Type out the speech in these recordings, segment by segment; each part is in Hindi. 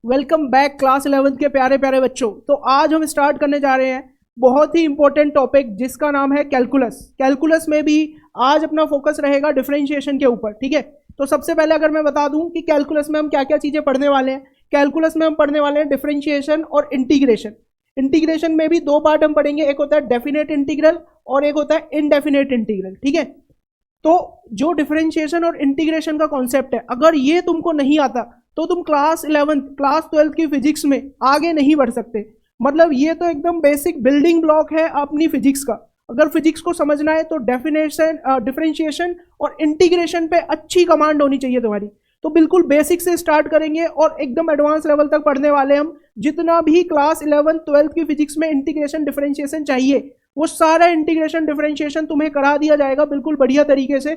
वेलकम बैक क्लास 11th के प्यारे प्यारे बच्चों। तो आज हम स्टार्ट करने जा रहे हैं बहुत ही इंपॉर्टेंट टॉपिक जिसका नाम है कैलकुलस। कैलकुलस में भी आज अपना फोकस रहेगा डिफरेंशिएशन के ऊपर, ठीक है। तो सबसे पहले अगर मैं बता दूं कि कैलकुलस में हम क्या क्या चीजें पढ़ने वाले हैं। कैलकुलस में हम पढ़ने वाले हैं डिफरेंशिएशन और इंटीग्रेशन। इंटीग्रेशन में भी दो पार्ट हम पढ़ेंगे, एक होता है डेफिनेट इंटीग्रल और एक होता है इनडेफिनेट इंटीग्रल, ठीक है। तो जो डिफरेंशिएशन और इंटीग्रेशन का कॉन्सेप्ट है, अगर ये तुमको नहीं आता तो तुम क्लास 11th क्लास 12th की फिजिक्स में आगे नहीं बढ़ सकते। मतलब ये तो एकदम बेसिक बिल्डिंग ब्लॉक है अपनी फिजिक्स का। अगर फिजिक्स को समझना है तो डेफिनेशन डिफरेंशिएशन और इंटीग्रेशन पे अच्छी कमांड होनी चाहिए तुम्हारी। तो बिल्कुल बेसिक से स्टार्ट करेंगे और एकदम एडवांस लेवल तक पढ़ने वाले हम। जितना भी क्लास 11th 12th की फिजिक्स में इंटीग्रेशन डिफरेंशिएशन चाहिए वो सारा इंटीग्रेशन डिफरेंशिएशन तुम्हें करा दिया जाएगा बिल्कुल बढ़िया तरीके से।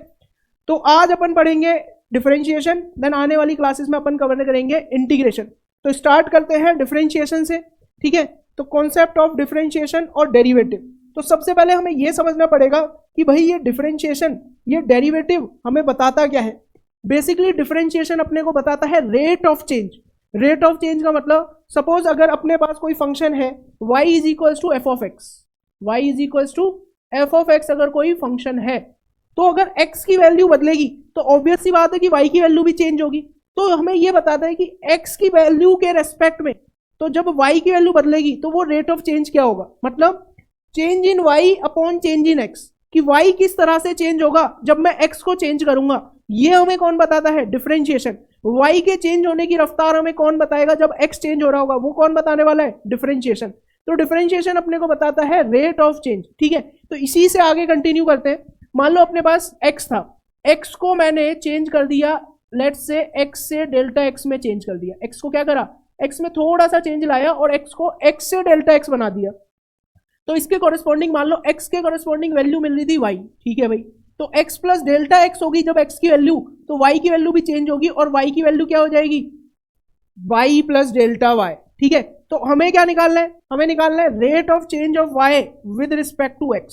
तो आज अपन पढ़ेंगे डिफरेंशिएशन, देन आने वाली क्लासेस में अपन कवर करेंगे इंटीग्रेशन। तो स्टार्ट करते हैं डिफरेंशिएशन से, ठीक है। तो कॉन्सेप्ट ऑफ डिफरेंशिएशन और डेरिवेटिव। तो सबसे पहले हमें यह समझना पड़ेगा कि भाई ये डिफरेंशिएशन, ये डेरिवेटिव हमें बताता क्या है। बेसिकली डिफरेंशिएशन अपने को बताता है rate of change. Rate of change का मतलब सपोज अगर अपने पास कोई फंक्शन है y is equals to f of x, y is equals to f of x अगर कोई फंक्शन है तो अगर x की वैल्यू बदलेगी तो ऑब्वियस सी बात है कि y की वैल्यू भी चेंज होगी। तो हमें यह बताता है कि x की वैल्यू के रेस्पेक्ट में, तो जब y की वैल्यू बदलेगी तो वो रेट ऑफ चेंज क्या होगा, मतलब change in y upon change in x, कि y किस तरह से चेंज होगा जब मैं x को चेंज करूंगा। ये हमें कौन बताता है, डिफरेंशिएशन। y के चेंज होने की रफ्तार हमें कौन बताएगा जब x चेंज हो रहा होगा, वो कौन बताने वाला है, डिफरेंशिएशन। तो डिफरेंशिएशन अपने को बताता है रेट ऑफ चेंज, ठीक है। तो इसी से आगे कंटिन्यू करते हैं। मान लो अपने पास x था, x को मैंने चेंज कर दिया, लेट्स से x से डेल्टा x में चेंज कर दिया। x को क्या करा, x में थोड़ा सा चेंज लाया और x को x से डेल्टा x बना दिया। तो इसके कॉरेस्पॉन्डिंग मान लो x के कॉरेस्पॉन्डिंग वैल्यू मिल रही थी y, ठीक है भाई। तो x प्लस डेल्टा x होगी जब x की वैल्यू, तो y की वैल्यू भी चेंज होगी और y की वैल्यू क्या हो जाएगी, y प्लस डेल्टा y, ठीक है। तो हमें क्या निकालना है, हमें निकालना है rate of change of y with respect to x।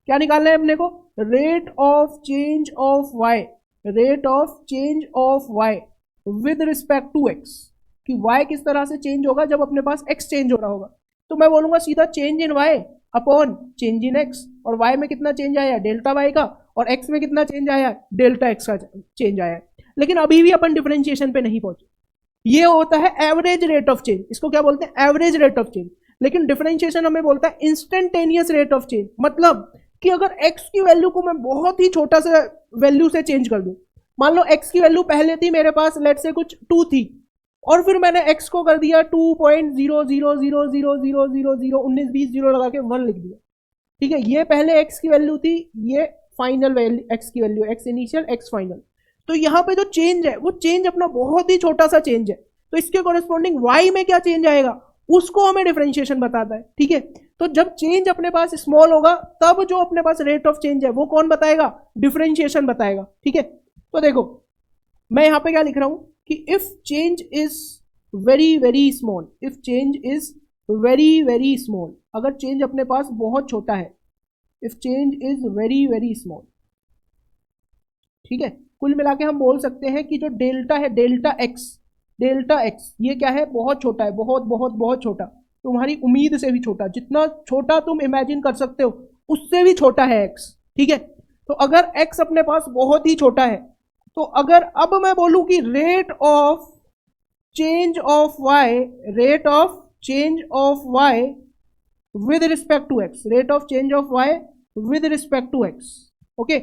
क्या निकालना है अपने को, rate of change of y, rate of change of y with respect to x, कि y किस तरह से चेंज होगा जब अपने पास x चेंज हो रहा होगा। तो मैं बोलूंगा सीधा change in y upon change in x, और y में कितना चेंज आया, डेल्टा y का, और x में कितना चेंज आया, डेल्टा x का चेंज आया। लेकिन अभी भी अपन डिफरेंशिएशन पे नहीं पहुंचे। ये होता है एवरेज रेट ऑफ चेंज, इसको क्या बोलते हैं, एवरेज रेट ऑफ चेंज। लेकिन डिफरेंशिएशन हमें बोलता है इंस्टेंटेनियस रेट ऑफ चेंज, मतलब कि अगर x की वैल्यू को मैं बहुत ही छोटा सा वैल्यू से चेंज कर दूं। मान लो x की वैल्यू पहले थी मेरे पास लेट से कुछ 2 थी, और फिर मैंने x को कर दिया 2.000000019 20 जीरो लगा के 1 लिख दिया, ठीक है। ये पहले x की वैल्यू थी, ये फाइनल वैल्यू x की value, x initial x final. तो यहाँ पे जो चेंज है वो चेंज अपना बहुत ही छोटा सा चेंज है। तो इसके कॉरेस्पॉन्डिंग y में क्या चेंज आएगा उसको हमें डिफरेंशिएशन बताता है, ठीक है। तो जब चेंज अपने पास स्मॉल होगा तब जो अपने पास रेट ऑफ चेंज है वो कौन बताएगा, डिफरेंशिएशन बताएगा, ठीक है। तो देखो मैं यहाँ पे क्या लिख रहा हूं कि if change is very very small, if change is very very small, अगर चेंज अपने पास बहुत छोटा है, if change is very very small, ठीक है। कुल मिला के हम बोल सकते हैं कि जो डेल्टा है, डेल्टा एक्स, डेल्टा एक्स ये क्या है, बहुत छोटा है, बहुत बहुत बहुत छोटा, तुम्हारी उम्मीद से भी छोटा, जितना छोटा तुम इमेजिन कर सकते हो उससे भी छोटा है एक्स, ठीक है। तो अगर एक्स अपने पास बहुत ही छोटा है, तो अगर अब मैं बोलूं कि rate of change of y, rate of change of y with respect to x, rate of change of y with respect to x, okay.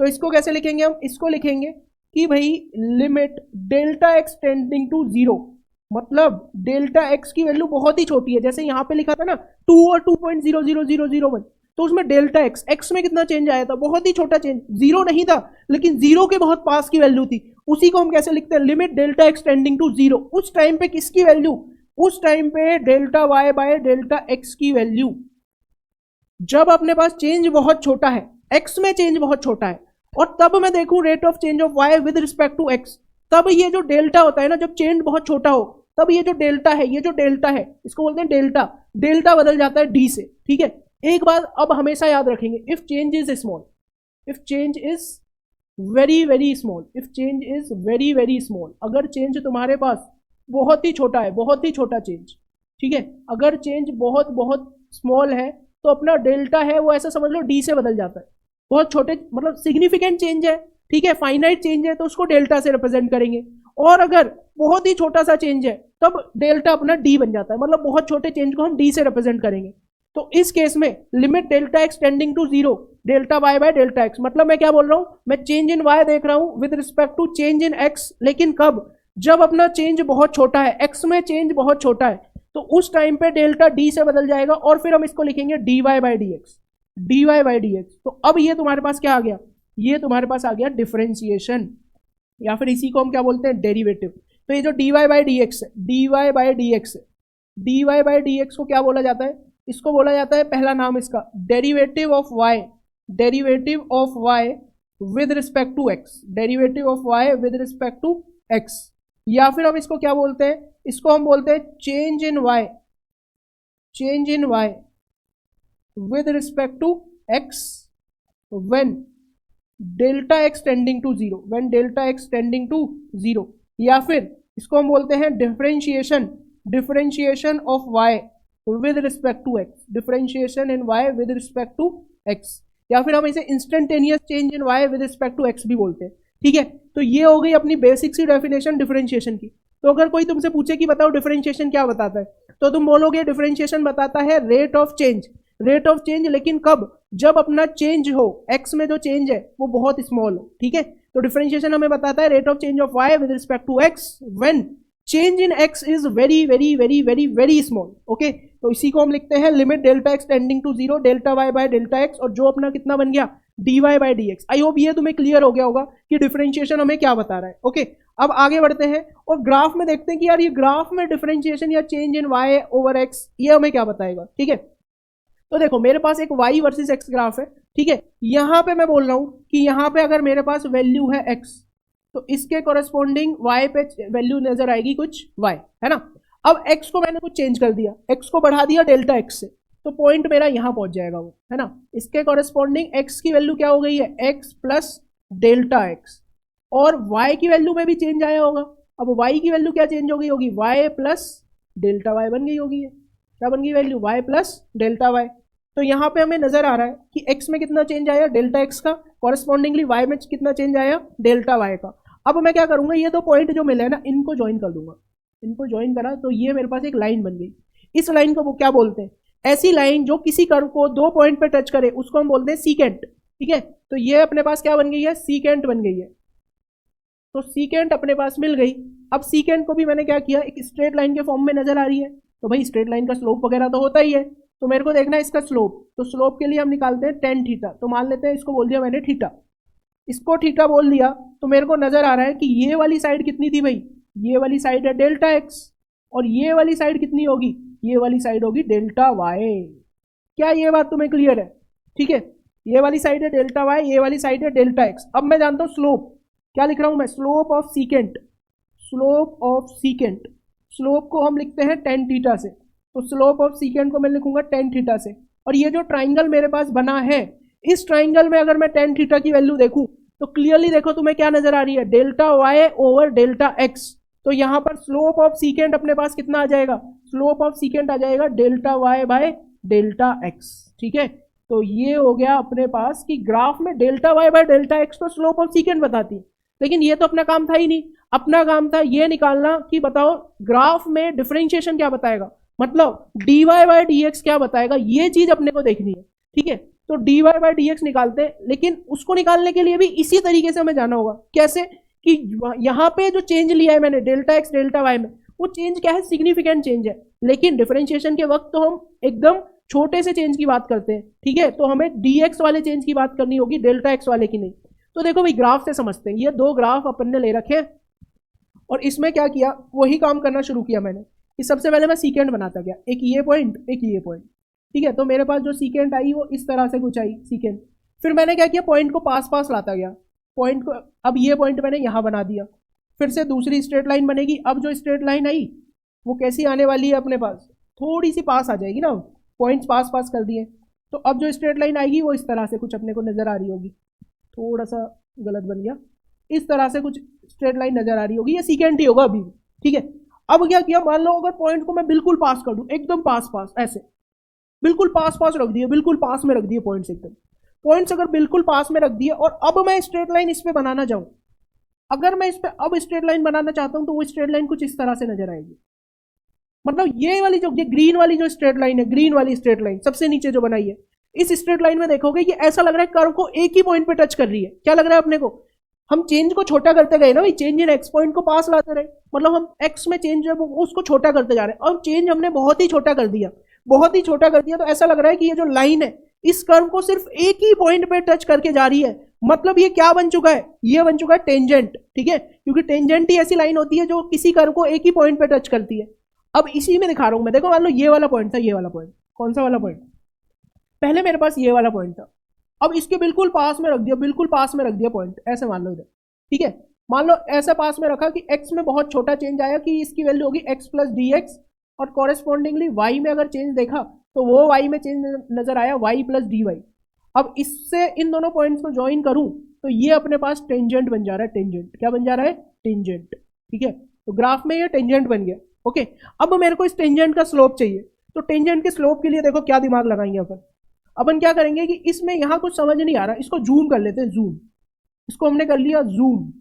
तो इसको कैसे लिखेंगे हम, इसको लिखेंगे कि भाई limit delta x tending to zero, मतलब डेल्टा एक्स की वैल्यू बहुत ही छोटी है। जैसे यहाँ पे लिखा था ना 2 और 2.00001, तो उसमें डेल्टा एक्स, एक्स में कितना चेंज आया था, बहुत ही छोटा चेंज, जीरो नहीं था लेकिन जीरो के बहुत पास की वैल्यू थी। उसी को हम कैसे लिखते हैं, limit delta x tending to zero. उस टाइम पे किसकी वैल्यू, उस टाइम पे delta y by delta x की वैल्यू। जब अपने पास चेंज बहुत छोटा है, एक्स में चेंज बहुत छोटा है, और तब मैं देखूं rate of change of y with respect to x, तब ये जो डेल्टा होता है ना, जब चेंज बहुत छोटा हो तब ये जो डेल्टा है, ये जो डेल्टा है इसको बोलते हैं डेल्टा, डेल्टा बदल जाता है डी से, ठीक है। एक बात अब हमेशा याद रखेंगे, if change is small, if change is very very small, if change is very very small, अगर चेंज तुम्हारे पास बहुत ही छोटा है, बहुत ही छोटा चेंज, ठीक है। अगर चेंज बहुत बहुत स्मॉल है तो अपना डेल्टा है वो ऐसा समझ लो डी से बदल जाता है। बहुत छोटे मतलब सिग्निफिकेंट चेंज है, ठीक है, फाइनाइट चेंज है तो उसको डेल्टा से रिप्रेजेंट करेंगे। और अगर बहुत ही छोटा सा चेंज है तब डेल्टा अपना डी बन जाता है, मतलब बहुत छोटे चेंज को हम डी से रिप्रेजेंट करेंगे। तो इस केस में limit delta x tending to zero delta y by delta x, मतलब मैं क्या बोल रहा हूं, मैं चेंज इन वाई देख रहा हूं with respect to change in x, लेकिन कब, जब अपना चेंज बहुत छोटा है, एक्स में चेंज बहुत छोटा है, तो उस टाइम पे डेल्टा डी से बदल जाएगा और फिर हम इसको लिखेंगे d y by d x, d y by d x. तो अब ये तुम्हारे पास क्या आ गया, ये तुम्हारे पास आ गया डिफरेंशिएशन, या फिर इसी को हम क्या बोलते हैं, डेरिवेटिव। तो ये जो d y by d x है, d y by d x है, d y by d x को क्या बोला जाता है, इसको बोला जाता है, पहला नाम इसका derivative of y, derivative of y with respect to x, derivative of y with respect to x. या फिर हम इसको क्या बोलते हैं, इसको हम बोलते हैं change in y, change in y with respect to x when delta x tending to zero, when delta x tending to zero. या फिर इसको हम बोलते हैं differentiation, differentiation of y with respect to x, differentiation in y with respect to x. या फिर हम इसे instantaneous change in y with respect to x भी बोलते हैं, ठीक है। तो ये हो गई अपनी बेसिक सी डेफिनेशन डिफरेंशिएशन की। तो अगर कोई तुमसे पूछे कि बताओ डिफरेंशिएशन क्या बताता है, तो तुम बोलोगे डिफरेंशिएशन बताता है rate of change, rate of change, लेकिन कब, जब अपना चेंज हो, एक्स में जो चेंज है वो बहुत स्मॉल हो, ठीक है। तो डिफरेंशिएशन हमें बताता है rate of change of y with respect to x when change in x is very very very very very small, okay. तो इसी को हम लिखते हैं limit delta x tending to zero delta y by delta x, और जो अपना कितना बन गया, d y by d x. I hope ये तुम्हें क्लियर हो गया होगा कि डिफरेंशिएशन हमें क्या बता रहा है, ओके। अब आगे बढ़ते हैं और ग्राफ में देखते हैं कि यार ये ग्राफ में डिफरेंशिएशन या change in y over x ये हमें क्या बताएगा, ठीक है। तो देखो मेरे पास एक y वर्सेस x ग्राफ है, ठीक है। यहां पे मैं बोल रहा हूं कि यहां पे अगर मेरे पास वैल्यू है x, तो इसके कोरेस्पोंडिंग y पे वैल्यू नजर आएगी कुछ y, है ना। अब x को मैंने कुछ चेंज कर दिया, x को बढ़ा दिया डेल्टा x से, तो पॉइंट मेरा यहां पहुंच जाएगा वो, है ना। इसके कोरेस्पोंडिंग x की वैल्यू क्या हो गई है, x प्लस डेल्टा x, और y की वैल्यू में भी चेंज आया होगा। अब y की वैल्यू क्या चेंज हो गई होगी, y प्लस डेल्टा y बन गई होगी, क्या बन गई value, y plus delta y। तो यहाँ पे हमें नजर आ रहा है कि x में कितना चेंज आया, डेल्टा x का, कॉरेस्पॉन्डिंगली y में कितना चेंज आया, डेल्टा y का। अब मैं क्या करूंगा, ये दो पॉइंट जो मिले हैं ना, इनको ज्वाइन कर दूंगा, इनको ज्वाइन करा तो ये मेरे पास एक लाइन बन गई। इस लाइन को वो क्या बोलते हैं, ऐसी लाइन जो किसी कर्व को दो पॉइंट पे टच करे उसको हम बोलते हैं सीकेंट, ठीक है। तो ये अपने पास क्या बन गई है, सीकेंट बन गई है। तो सीकेंट अपने पास मिल गई। अब सीकेंट को भी मैंने क्या किया, एक स्ट्रेट लाइन के फॉर्म में नजर आ रही है, तो भाई स्ट्रेट लाइन का स्लोप वगैरह तो होता ही है, तो मेरे को देखना है इसका स्लोप। तो स्लोप के लिए हम निकालते हैं टेन थीटा, तो मान लेते हैं इसको बोल दिया मैंने थीटा, इसको थीटा बोल दिया। तो मेरे को नजर आ रहा है कि ये वाली साइड कितनी थी भाई, ये वाली साइड है डेल्टा एक्स, और ये वाली साइड कितनी होगी, ये वाली साइड होगी डेल्टा वाई। क्या ये बात तुम्हें क्लियर है, ठीक है। ये वाली साइड है डेल्टा वाई, ये वाली साइड है डेल्टा एक्स। अब मैं जानता हूँ स्लोप, क्या लिख रहा हूं मैं, slope of secant, slope of secant, slope को हम लिखते हैं टेन थीटा से, तो स्लोप ऑफ सीकेंट को मैं लिखूंगा टेन थीटा से। और ये जो ट्राइंगल मेरे पास बना है, इस ट्राइंगल में अगर मैं टेन थीटा की वैल्यू देखूं तो क्लियरली देखो तुम्हें क्या नजर आ रही है, delta y over delta x. तो यहां पर स्लोप ऑफ सीकेंट अपने पास कितना आ जाएगा, स्लोप ऑफ सीकेंट आ जाएगा delta y by delta x, ठीक है। तो ये हो गया अपने पास कि ग्राफ में delta y by delta x तो स्लोप ऑफ सीकेंट बताती है, लेकिन ये तो अपना काम था ही नहीं। अपना काम था ये निकालना कि बताओ ग्राफ में डिफरेंशिएशन क्या बताएगा, मतलब d y by d x क्या बताएगा, ये चीज अपने को देखनी है, ठीक है। तो d y by d x निकालते हैं, लेकिन उसको निकालने के लिए भी इसी तरीके से हमें जाना होगा। कैसे कि यहाँ पे जो चेंज लिया है मैंने डेल्टा एक्स डेल्टा वाई में, वो चेंज क्या है, सिग्निफिकेंट चेंज है, लेकिन डिफरेंशिएशन के वक्त तो हम एकदम छोटे से चेंज की बात करते हैं, ठीक है। तो हमें डी एक्स वाले चेंज की बात करनी होगी, डेल्टा एक्स वाले की नहीं। तो देखो भाई ग्राफ से समझते हैं, ये दो ग्राफ अपन ने ले रखे हैं, और इसमें क्या किया, वही काम करना शुरू किया मैंने कि सबसे पहले मैं सीकेंट बनाता गया, एक ये पॉइंट एक ये पॉइंट, ठीक है। तो मेरे पास जो सीकेंट आई वो इस तरह से कुछ आई सीकेंट। फिर मैंने क्या किया, पॉइंट को पास पास लाता गया, पॉइंट को, अब ये पॉइंट मैंने यहाँ बना दिया, फिर से दूसरी स्ट्रेट लाइन बनेगी। अब जो स्ट्रेट लाइन आई वो कैसी आने वाली है, अपने पास थोड़ी सी पास आ जाएगी ना, पॉइंट्स पास पास कर दिए। तो अब जो स्ट्रेट लाइन आएगी वो इस तरह से कुछ अपने को नजर आ रही होगी, थोड़ा सा गलत बन गया, इस तरह से कुछ स्ट्रेट लाइन नजर आ रही होगी, ये सीकेंट ही होगा अभी, ठीक है। अब क्या किया, मान लो अगर पॉइंट को मैं बिल्कुल पास कर दूं, एकदम पास पास, ऐसे बिल्कुल पास पास रख दिए, बिल्कुल पास में रख दिए पॉइंट्स, एकदम पॉइंट्स अगर बिल्कुल पास में रख दिए, और अब मैं स्ट्रेट लाइन इस पे बनाना चाहूं, अगर मैं इस पे अब स्ट्रेट लाइन बनाना चाहता हूं तो वो स्ट्रेट लाइन कुछ इस तरह से नजर आएगी। मतलब ये वाली जो, ये ग्रीन वाली जो स्ट्रेट लाइन है, ग्रीन वाली स्ट्रेट लाइन सबसे नीचे जो बनाई है, इस स्ट्रेट लाइन में देखोगे कि ऐसा लग रहा है कर्व को एक ही पॉइंट पे टच कर रही है। क्या लग रहा है अपने को, हम चेंज को छोटा करते गए ना भाई, चेंज इन एक्स पॉइंट को पास लाते रहे, मतलब हम एक्स में चेंज है वो उसको छोटा करते जा रहे हैं, और चेंज हमने बहुत ही छोटा कर दिया, बहुत ही छोटा कर दिया, तो ऐसा लग रहा है कि ये जो लाइन है इस कर्व को सिर्फ एक ही पॉइंट पे टच करके जा रही है। मतलब ये क्या बन चुका है, ये बन चुका है टेंजेंट, ठीक है, क्योंकि टेंजेंट ही ऐसी लाइन होती है जो किसी कर्व को एक ही पॉइंट पे टच करती है। अब इसी में दिखा रहा हूं मैं, देखो मान लो ये वाला पॉइंट था, ये वाला पॉइंट, कौन सा वाला पॉइंट, पहले मेरे पास ये वाला पॉइंट था, अब इसके बिल्कुल पास में रख दिया, बिल्कुल पास में रख दिया पॉइंट, ऐसे मान लो इधर, ठीक है, मान लो ऐसे पास में रखा कि x में बहुत छोटा चेंज आया कि इसकी वैल्यू होगी x प्लस डी एक्स, और कॉरेस्पॉन्डिंगली y में अगर चेंज देखा तो वो y में चेंज नजर आया y प्लस डी वाई। अब इससे इन दोनों पॉइंट्स को ज्वाइन करूं तो ये अपने पास टेंजेंट बन जा रहा है, टेंजेंट क्या बन जा रहा है, टेंजेंट, ठीक है, तो ग्राफ में ये टेंजेंट बन गया। ओके, अब मेरे को इस टेंजेंट का स्लोप चाहिए, तो टेंजेंट के स्लोप के लिए देखो क्या दिमाग लगाएंगे अपन क्या करेंगे कि इसमें यहां कुछ समझ नहीं आ रहा, इसको जूम कर लेते हैं, जूम, इसको हमने कर लिया जूम,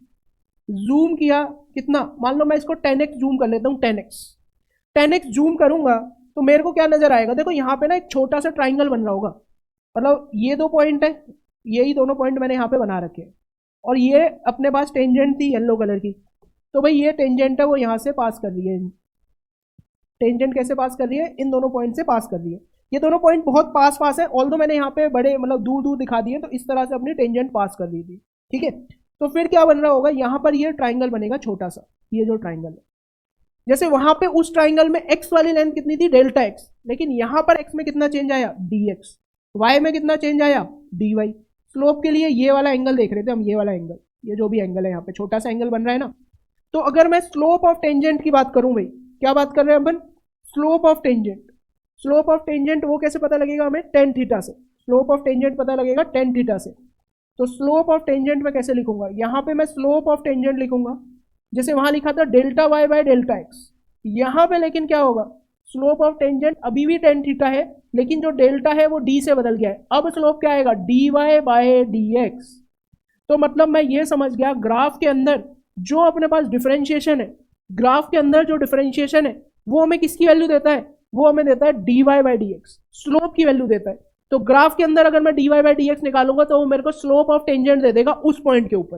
जूम किया कितना, मान लो मैं इसको 10x जूम कर लेता हूँ, 10x जूम करूंगा तो मेरे को क्या नजर आएगा, देखो यहाँ पे ना एक छोटा सा ट्राइंगल बन रहा होगा, मतलब ये दो पॉइंट है, यही दोनों पॉइंट मैंने यहाँ पे बना रखे हैं, और ये अपने पास टेंजेंट थी येलो कलर की, तो भाई ये टेंजेंट है वो यहाँ से पास कर रही है, टेंजेंट कैसे पास कर रही है, इन दोनों पॉइंट से पास कर रही है, ये दोनों पॉइंट बहुत पास पास है, ऑल्दो मैंने यहाँ पे बड़े मतलब दूर दूर दिखा दिए, तो इस तरह से अपनी टेंजेंट पास कर दी थी, ठीक है। तो फिर क्या बन रहा होगा, यहाँ पर ये ट्राइंगल बनेगा छोटा सा, ये जो ट्राइंगल है, जैसे वहां पे उस ट्राइंगल में x वाली लेंथ कितनी थी, डेल्टा x, लेकिन यहाँ पर x में कितना चेंज आया, dx, y में कितना चेंज आया, dy। स्लोप के लिए ये वाला एंगल देख रहे थे हम, ये वाला एंगल, ये जो भी एंगल है यहाँ पे छोटा सा एंगल बन रहा है ना, तो अगर मैं स्लोप ऑफ टेंजेंट की बात करूं भाई, क्या बात कर रहे हैं अपन, slope of tangent, slope of tangent वो कैसे पता लगेगा हमें, टेन थीटा से, स्लोप ऑफ टेंजेंट पता लगेगा टेन थीटा से। तो स्लोप ऑफ टेंजेंट में कैसे लिखूंगा, यहाँ पे मैं स्लोप ऑफ टेंजेंट लिखूंगा, जैसे वहां लिखा था delta y by delta x, यहाँ पे लेकिन क्या होगा, स्लोप ऑफ टेंजेंट अभी भी टेन थीटा है, लेकिन जो डेल्टा है वो डी से बदल गया है, अब स्लोप क्या आएगा, d y by d x. तो मतलब मैं ये समझ गया, ग्राफ के अंदर जो अपने पास डिफरेंशिएशन है, ग्राफ के अंदर जो डिफरेंशिएशन है वो हमें किसकी वैल्यू देता है, वो हमें देता है d y by d x, slope की वैल्यू देता है। तो ग्राफ के अंदर अगर मैं d y by d x निकालूंगा तो वो मेरे को स्लोप ऑफ टेंजेंट दे देगा उस पॉइंट के ऊपर,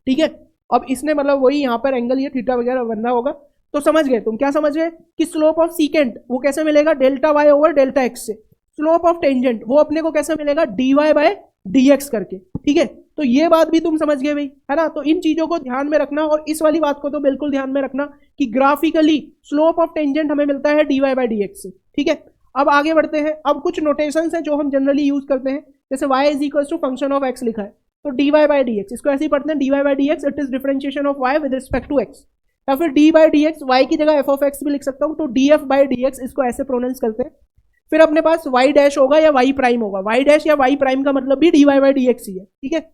ठीक है। अब इसने मतलब वही यहाँ पर एंगल ये थीटा वगैरह बनना होगा, तो समझ गए तुम, क्या समझ गए कि स्लोप ऑफ सीकेंट वो कैसे मिलेगा, delta y over delta x से, स्लोप ऑफ टेंजेंट वो अपने को कैसे मिलेगा, d y by d x करके, ठीक है। तो ये बात भी तुम समझ गए भाई, है ना। तो इन चीजों को ध्यान में रखना, और इस वाली बात को तो बिल्कुल ध्यान में रखना कि ग्राफिकली स्लोप ऑफ टेंजेंट हमें मिलता है d y by d x से, ठीक है। अब आगे बढ़ते हैं, अब कुछ नोटेशंस हैं जो हम जनरली यूज करते हैं, जैसे y is equal to function of x लिखा है, तो d y by d x, इसको ऐसे ही पढ़ते हैं, d y by d x it is differentiation of y with respect to x, या फिर d by d x, y की जगह एफ ऑफ एक्स भी लिख सकता हूँ, तो D f by d x इसको ऐसे प्रोनाउंस करते हैं। फिर अपने पास y डैश होगा या y प्राइम होगा, y डैश या y प्राइम का मतलब भी d y by d x ही है, ठीक है।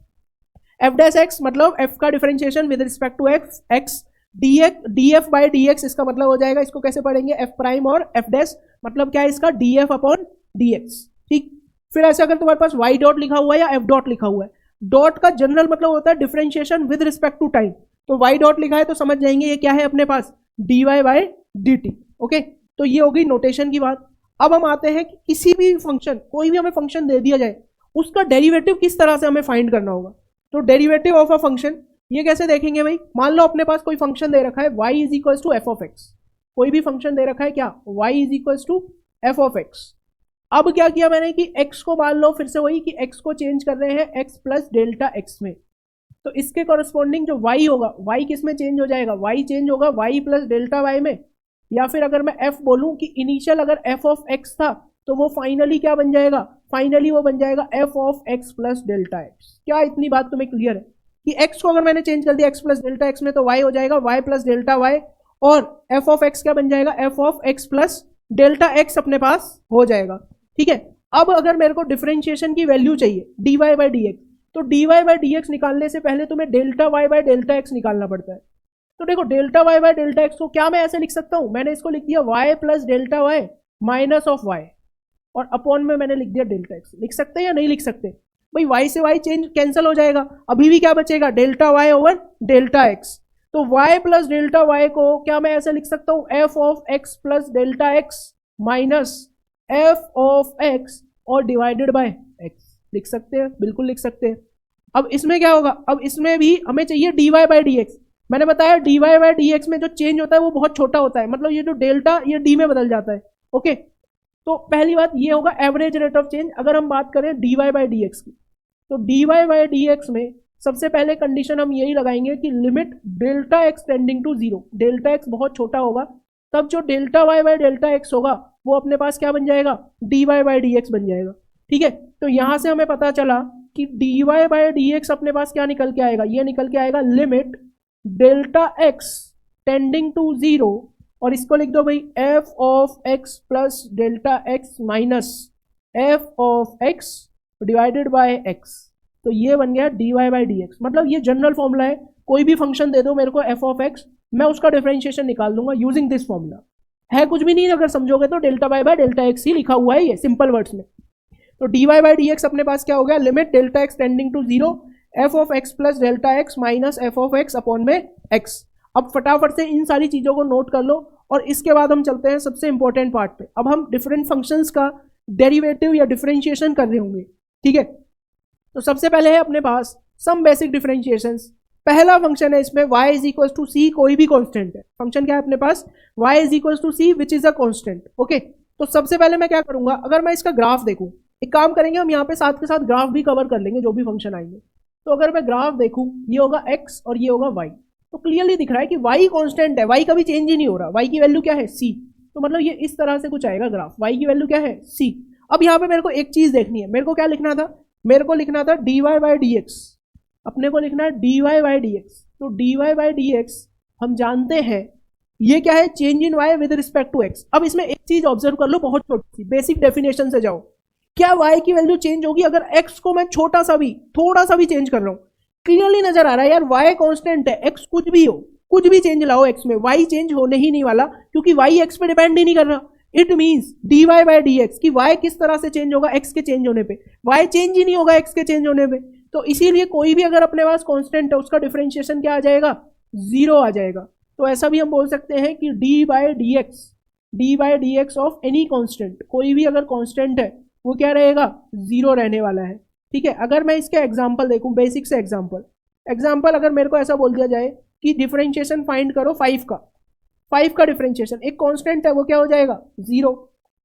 एफ डैश एक्स मतलब f का differentiation with respect to x, d f by d x इसका मतलब हो जाएगा, इसको कैसे पढ़ेंगे, f प्राइम, और f डैश मतलब क्या है इसका, d f upon d x, ठीक। फिर ऐसे अगर तुम्हारे पास y डॉट लिखा हुआ है या f डॉट लिखा हुआ है, डॉट का जनरल मतलब होता है differentiation with respect to time, तो y डॉट लिखा है तो समझ जाएंगे ये क्या है अपने पास, d y by d t, okay. तो ये होगी नोटेशन की बात। अब हम आते हैं कि किसी भी फंक्शन, कोई भी हमें फंक्शन दे दिया जाए, उसका डेरिवेटिव किस तरह से हमें फाइंड करना होगा। तो डेरिवेटिव ऑफ अ फंक्शन ये कैसे देखेंगे भाई, मान लो अपने पास कोई फंक्शन दे रखा है y is equal to f of x, कोई भी फंक्शन दे रखा है क्या, y is equal to f of x. अब क्या किया मैंने कि x को मान लो फिर से वही कि x को चेंज कर रहे हैं x प्लस डेल्टा x में, तो इसके कॉरस्पॉन्डिंग जो y होगा, y किस में चेंज हो जाएगा, y चेंज होगा y प्लस डेल्टा y में, या फिर अगर मैं f बोलूं कि इनिशियल अगर f ऑफ x था तो वो फाइनली क्या बन जाएगा, फाइनली वो बन जाएगा f of x plus delta x। क्या इतनी बात तुम्हें क्लियर है कि x को अगर मैंने चेंज कर दिया x प्लस डेल्टा x में तो y हो जाएगा y प्लस डेल्टा y, और f ऑफ x क्या बन जाएगा, f of x plus delta x अपने पास हो जाएगा, ठीक है। अब अगर मेरे को डिफरेंशिएशन की वैल्यू चाहिए dy बाई dx, तो dy बाई dx निकालने से पहले तुम्हें delta y by delta x निकालना पड़ता है। तो देखो delta y by delta x को क्या मैं ऐसे लिख सकता हूं, मैंने इसको लिख दिया y plus delta y minus of y और अपॉन में मैंने लिख दिया डेल्टा एक्स। लिख सकते हैं या नहीं लिख सकते भाई, वाई से वाई चेंज कैंसिल हो जाएगा, अभी भी क्या बचेगा delta y over delta x. तो y प्लस डेल्टा वाई को क्या मैं ऐसे लिख सकता हूं f of x plus delta x minus f of x और डिवाइडेड बाय x। लिख सकते हैं, बिल्कुल लिख सकते हैं। अब इसमें क्या होगा, अब इसमें भी हमें चाहिए dy बाय डी एक्स। मैंने बताया dy बाय डी एक्स में जो चेंज होता है वो बहुत छोटा होता है, मतलब ये जो डेल्टा ये d में बदल जाता है। ओके, तो पहली बात ये होगा एवरेज रेट ऑफ चेंज। अगर हम बात करें dy बाय डी एक्स की, तो dy बाय डी एक्स में सबसे पहले कंडीशन हम यही लगाएंगे कि limit delta x tending to zero, delta x बहुत छोटा होगा, तब जो delta y by delta x होगा वो अपने पास क्या बन जाएगा, d y by d x बन जाएगा। ठीक है, तो यहां से हमें पता चला कि d y by d x अपने पास क्या निकल के आएगा, ये निकल के आएगा limit delta x tending to zero, और इसको लिख दो भाई f of x plus delta x minus f of x divided by x. तो ये बन गया d y by d x. मतलब ये जनरल फॉर्मूला है, कोई भी फंक्शन दे दो मेरे को एफ ऑफ एक्स, मैं उसका डिफरेंशिएशन निकाल दूंगा यूजिंग दिस फॉर्मूला। है कुछ भी नहीं, अगर समझोगे तो delta y by delta x ही लिखा हुआ है ये सिंपल वर्ड्स में। तो d y by d x अपने पास क्या हो गया, limit delta x tending to zero f of x plus delta x minus f of x upon में एक्स। अब फटाफट से इन सारी चीजों को नोट कर लो और इसके बाद हम चलते हैं सबसे इंपॉर्टेंट पार्ट पे। अब हम डिफरेंट फंक्शंस का डेरिवेटिव या डिफरेंशिएशन कर रहे होंगे। ठीक है, तो सबसे पहले है अपने पास सम बेसिक डिफरेंशिएशंस। पहला फंक्शन है इसमें y is equal to c, कोई भी कांस्टेंट है। फंक्शन क्या है अपने पास, y is equal to c which is a constant. Okay, तो सबसे पहले मैं क्या करूंगा, अगर मैं इसका ग्राफ देखूं, एक काम करेंगे हम यहाँ पे साथ के साथ ग्राफ भी कवर कर लेंगे जो भी फंक्शन आएंगे। तो अगर मैं ग्राफ देखूं, ये होगा x और ये होगा y, तो क्लियरली दिख रहा है कि y कांस्टेंट है, y कभी चेंज ही नहीं हो रहा, y की वैल्यू क्या है c। तो मतलब ये इस तरह से कुछ आएगा ग्राफ, y की वैल्यू क्या है c। अब यहाँ पे मेरे को एक चीज देखनी है, मेरे को क्या लिखना था, मेरे को लिखना था dy बाई डी एक्स, अपने को लिखना है dy बाई डी एक्स। तो dy बाई डी एक्स हम जानते हैं ये क्या है, change in y with respect to x। अब इसमें एक चीज ऑब्जर्व कर लो, बहुत छोटी सी बेसिक डेफिनेशन से जाओ, क्या y की वैल्यू चेंज होगी अगर x को मैं छोटा सा भी थोड़ा सा भी चेंज कर रहा हूं। क्लियरली नजर आ रहा है यार y कांस्टेंट है, x कुछ भी हो, कुछ भी चेंज लाओ x में, y चेंज होने ही नहीं वाला क्योंकि y x पे डिपेंड ही नहीं कर रहा। It means d y by d x की वाई किस तरह से चेंज होगा, एक्स के चेंज होने पे, वाई चेंज ही नहीं होगा एक्स के चेंज होने पे। तो इसीलिए कोई भी अगर अपने पास कांस्टेंट है उसका डिफरेंशिएशन क्या आ जाएगा, जीरो आ जाएगा। तो ऐसा भी हम बोल सकते हैं कि D by d x of any constant, कोई भी अगर कांस्टेंट है वो क्या रहेगा, जीरो रहने वाला है। ठीक है, अगर मैं इसके एग्जाम्पल देखूं, बेसिक से एग्जाम्पल अगर मेरे को ऐसा बोल दिया जाए कि डिफरेंशिएशन फाइंड करो 5 का डिफरेंशिएशन, एक कांस्टेंट है वो क्या हो जाएगा, जीरो।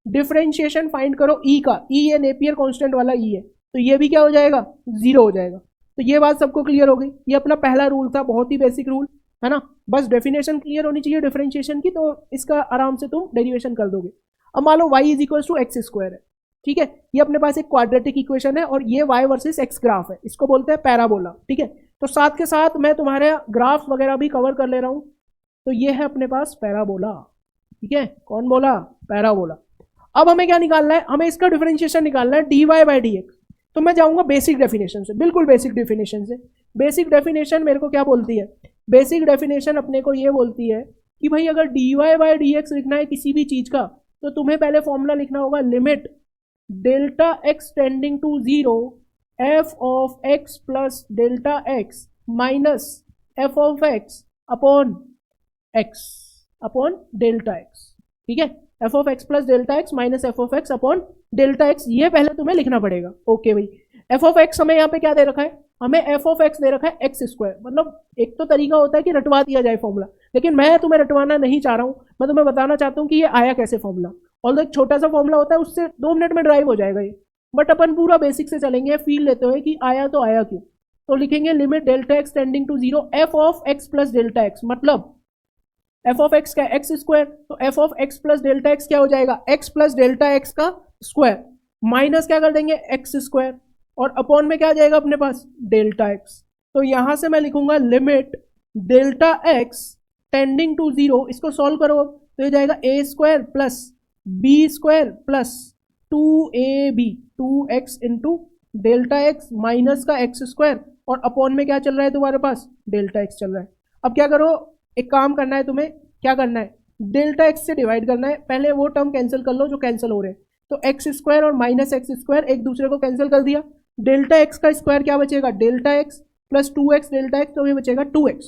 डिफरेंशिएशन फाइंड करो ई का, ई ये नेपियर कांस्टेंट वाला ई है, तो ये भी क्या हो जाएगा, जीरो हो जाएगा। तो ये बात सबको क्लियर हो गई, ये अपना पहला रूल था, बहुत ही बेसिक रूल है ना। बस डेफिनेशन क्लियर होनी चाहिए डिफरेंशिएशन की, तो इसका आराम से तुम डेरिवेशन कर दोगे। अब मान लो y is equal to x square है, ठीक है, ये अपने पास एक क्वाड्रेटिक इक्वेशन है और ये y वर्सेस x ग्राफ है, इसको बोलते हैं पैराबोला। ठीक है, तो साथ के साथ मैं तुम्हारे ग्राफ वगैरह भी कवर कर ले रहा हूँ। तो ये है अपने पास पैराबोला, ठीक है, कौन बोला, पैराबोला। अब हमें क्या निकालना है, हमें इसका डिफरेंशिएशन निकालना है d y by d x. तो मैं जाऊंगा बेसिक डेफिनेशन से, बिल्कुल बेसिक डेफिनेशन से। बेसिक डेफिनेशन मेरे को क्या बोलती है, बेसिक डेफिनेशन अपने को ये बोलती है कि भाई अगर d y by d x लिखना है किसी भी चीज का, तो तुम्हें पहले फॉर्मूला लिखना होगा limit delta x tending to zero f of x plus delta x minus f of x upon x upon delta x. ठीक है, f of x plus delta x minus f of x upon delta x, ये पहले तुम्हें लिखना पड़ेगा। ओके भाई, एफ ऑफ एक्स हमें यहाँ पे क्या दे रखा है, हमें एफ ऑफ एक्स दे रखा है एक्स स्क्वायर। मतलब एक तो तरीका होता है कि रटवा दिया जाए फॉर्मूला, लेकिन मैं तुम्हें रटवाना नहीं चाह रहा हूँ, मैं तुम्हें बताना चाहता हूँ कि ये आया कैसे फॉर्मूला। ऑल्दो एक छोटा सा फॉर्मूला होता है, उससे 2 मिनट में ड्राइव हो जाएगा ये, बट अपन पूरा बेसिक से चलेंगे, फील लेते हुए कि आया तो आया क्यों। तो लिखेंगे limit delta x tending to zero f of x plus delta x, मतलब एफ ऑफ एक्स का एक्स स्क्वायर, तो f of x plus delta x क्या हो जाएगा, एक्स प्लस डेल्टा एक्स का स्क्वायर माइनस क्या कर देंगे एक्स स्क्वायर, और अपॉन में क्या आ जाएगा अपने पास डेल्टा एक्स। तो यहां से मैं लिखूंगा limit delta x tending to zero, इसको सॉल्व करो तो ये जाएगा a square plus b square plus 2ab 2x into delta x minus का एक्स स्क्वायर, और अपॉन में क्या चल रहा है तुम्हारे पास डेल्टा एक्स चल रहा है। अब क्या करो, एक काम करना है तुम्हें, क्या करना है, डेल्टा एक्स से डिवाइड करना है। पहले वो टर्म कैंसिल कर लो जो कैंसिल हो रहे हैं। तो एक्स स्क्वायर और माइनस एक्स स्क्वायर एक दूसरे को कैंसिल कर दिया। डेल्टा एक्स का स्क्वायर क्या बचेगा, delta x plus 2x delta x, तो ये बचेगा 2x।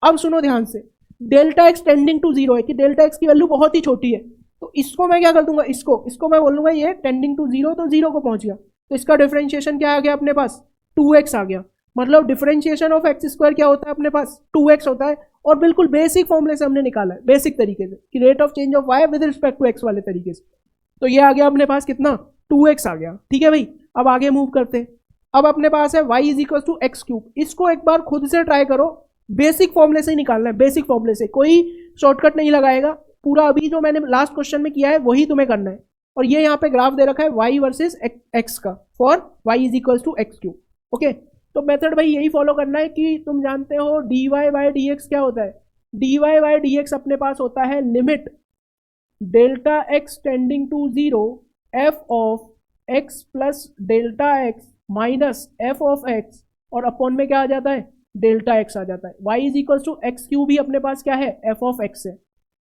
अब सुनो ध्यान से, delta x tending to zero है कि डेल्टा एक्स की वैल्यू बहुत ही छोटी है, तो इसको मैं क्या कर दूंगा, इसको मैं बोलूंगा ये टेंडिंग टू जीरो, तो जीरो को पहुंच गया, तो इसका डिफरेंशिएशन क्या आ गया अपने पास, 2x आ गया। मतलब डिफरेंशिएशन ऑफ एक्स स्क्वायर क्या होता है अपने पास, 2x होता है। और बिल्कुल बेसिक फॉर्मूले से हमने निकाला है, बेसिक तरीके से, कि rate of change of y with respect to x वाले तरीके से। तो ये आ गया अपने पास कितना, 2x आ गया। ठीक है भाई, अब आगे मूव करते हैं। अब अपने पास है y is equal to x cube. इसको एक बार खुद से ट्राई करो, बेसिक फॉर्मूले से ही निकालना है, बेसिक फॉर्मूले से, कोई शॉर्टकट नहीं लगाएगा। पूरा अभी जो मैंने लास्ट क्वेश्चन में किया है वही तुम्हें करना है। और ये यहाँ पे ग्राफ दे रखा है y वर्सेस x का, for y is equal to x cube. Okay, तो मेथड भाई यही फॉलो करना है कि तुम जानते हो dy बाई डी एक्स क्या होता है, dy बाई डी एक्स अपने पास होता है limit delta x tending to zero f of x plus delta x minus f of x, और अपॉन में क्या आ जाता है, डेल्टा एक्स आ जाता है। y is equal to x cube भी अपने पास क्या है, एफ ऑफ एक्स है।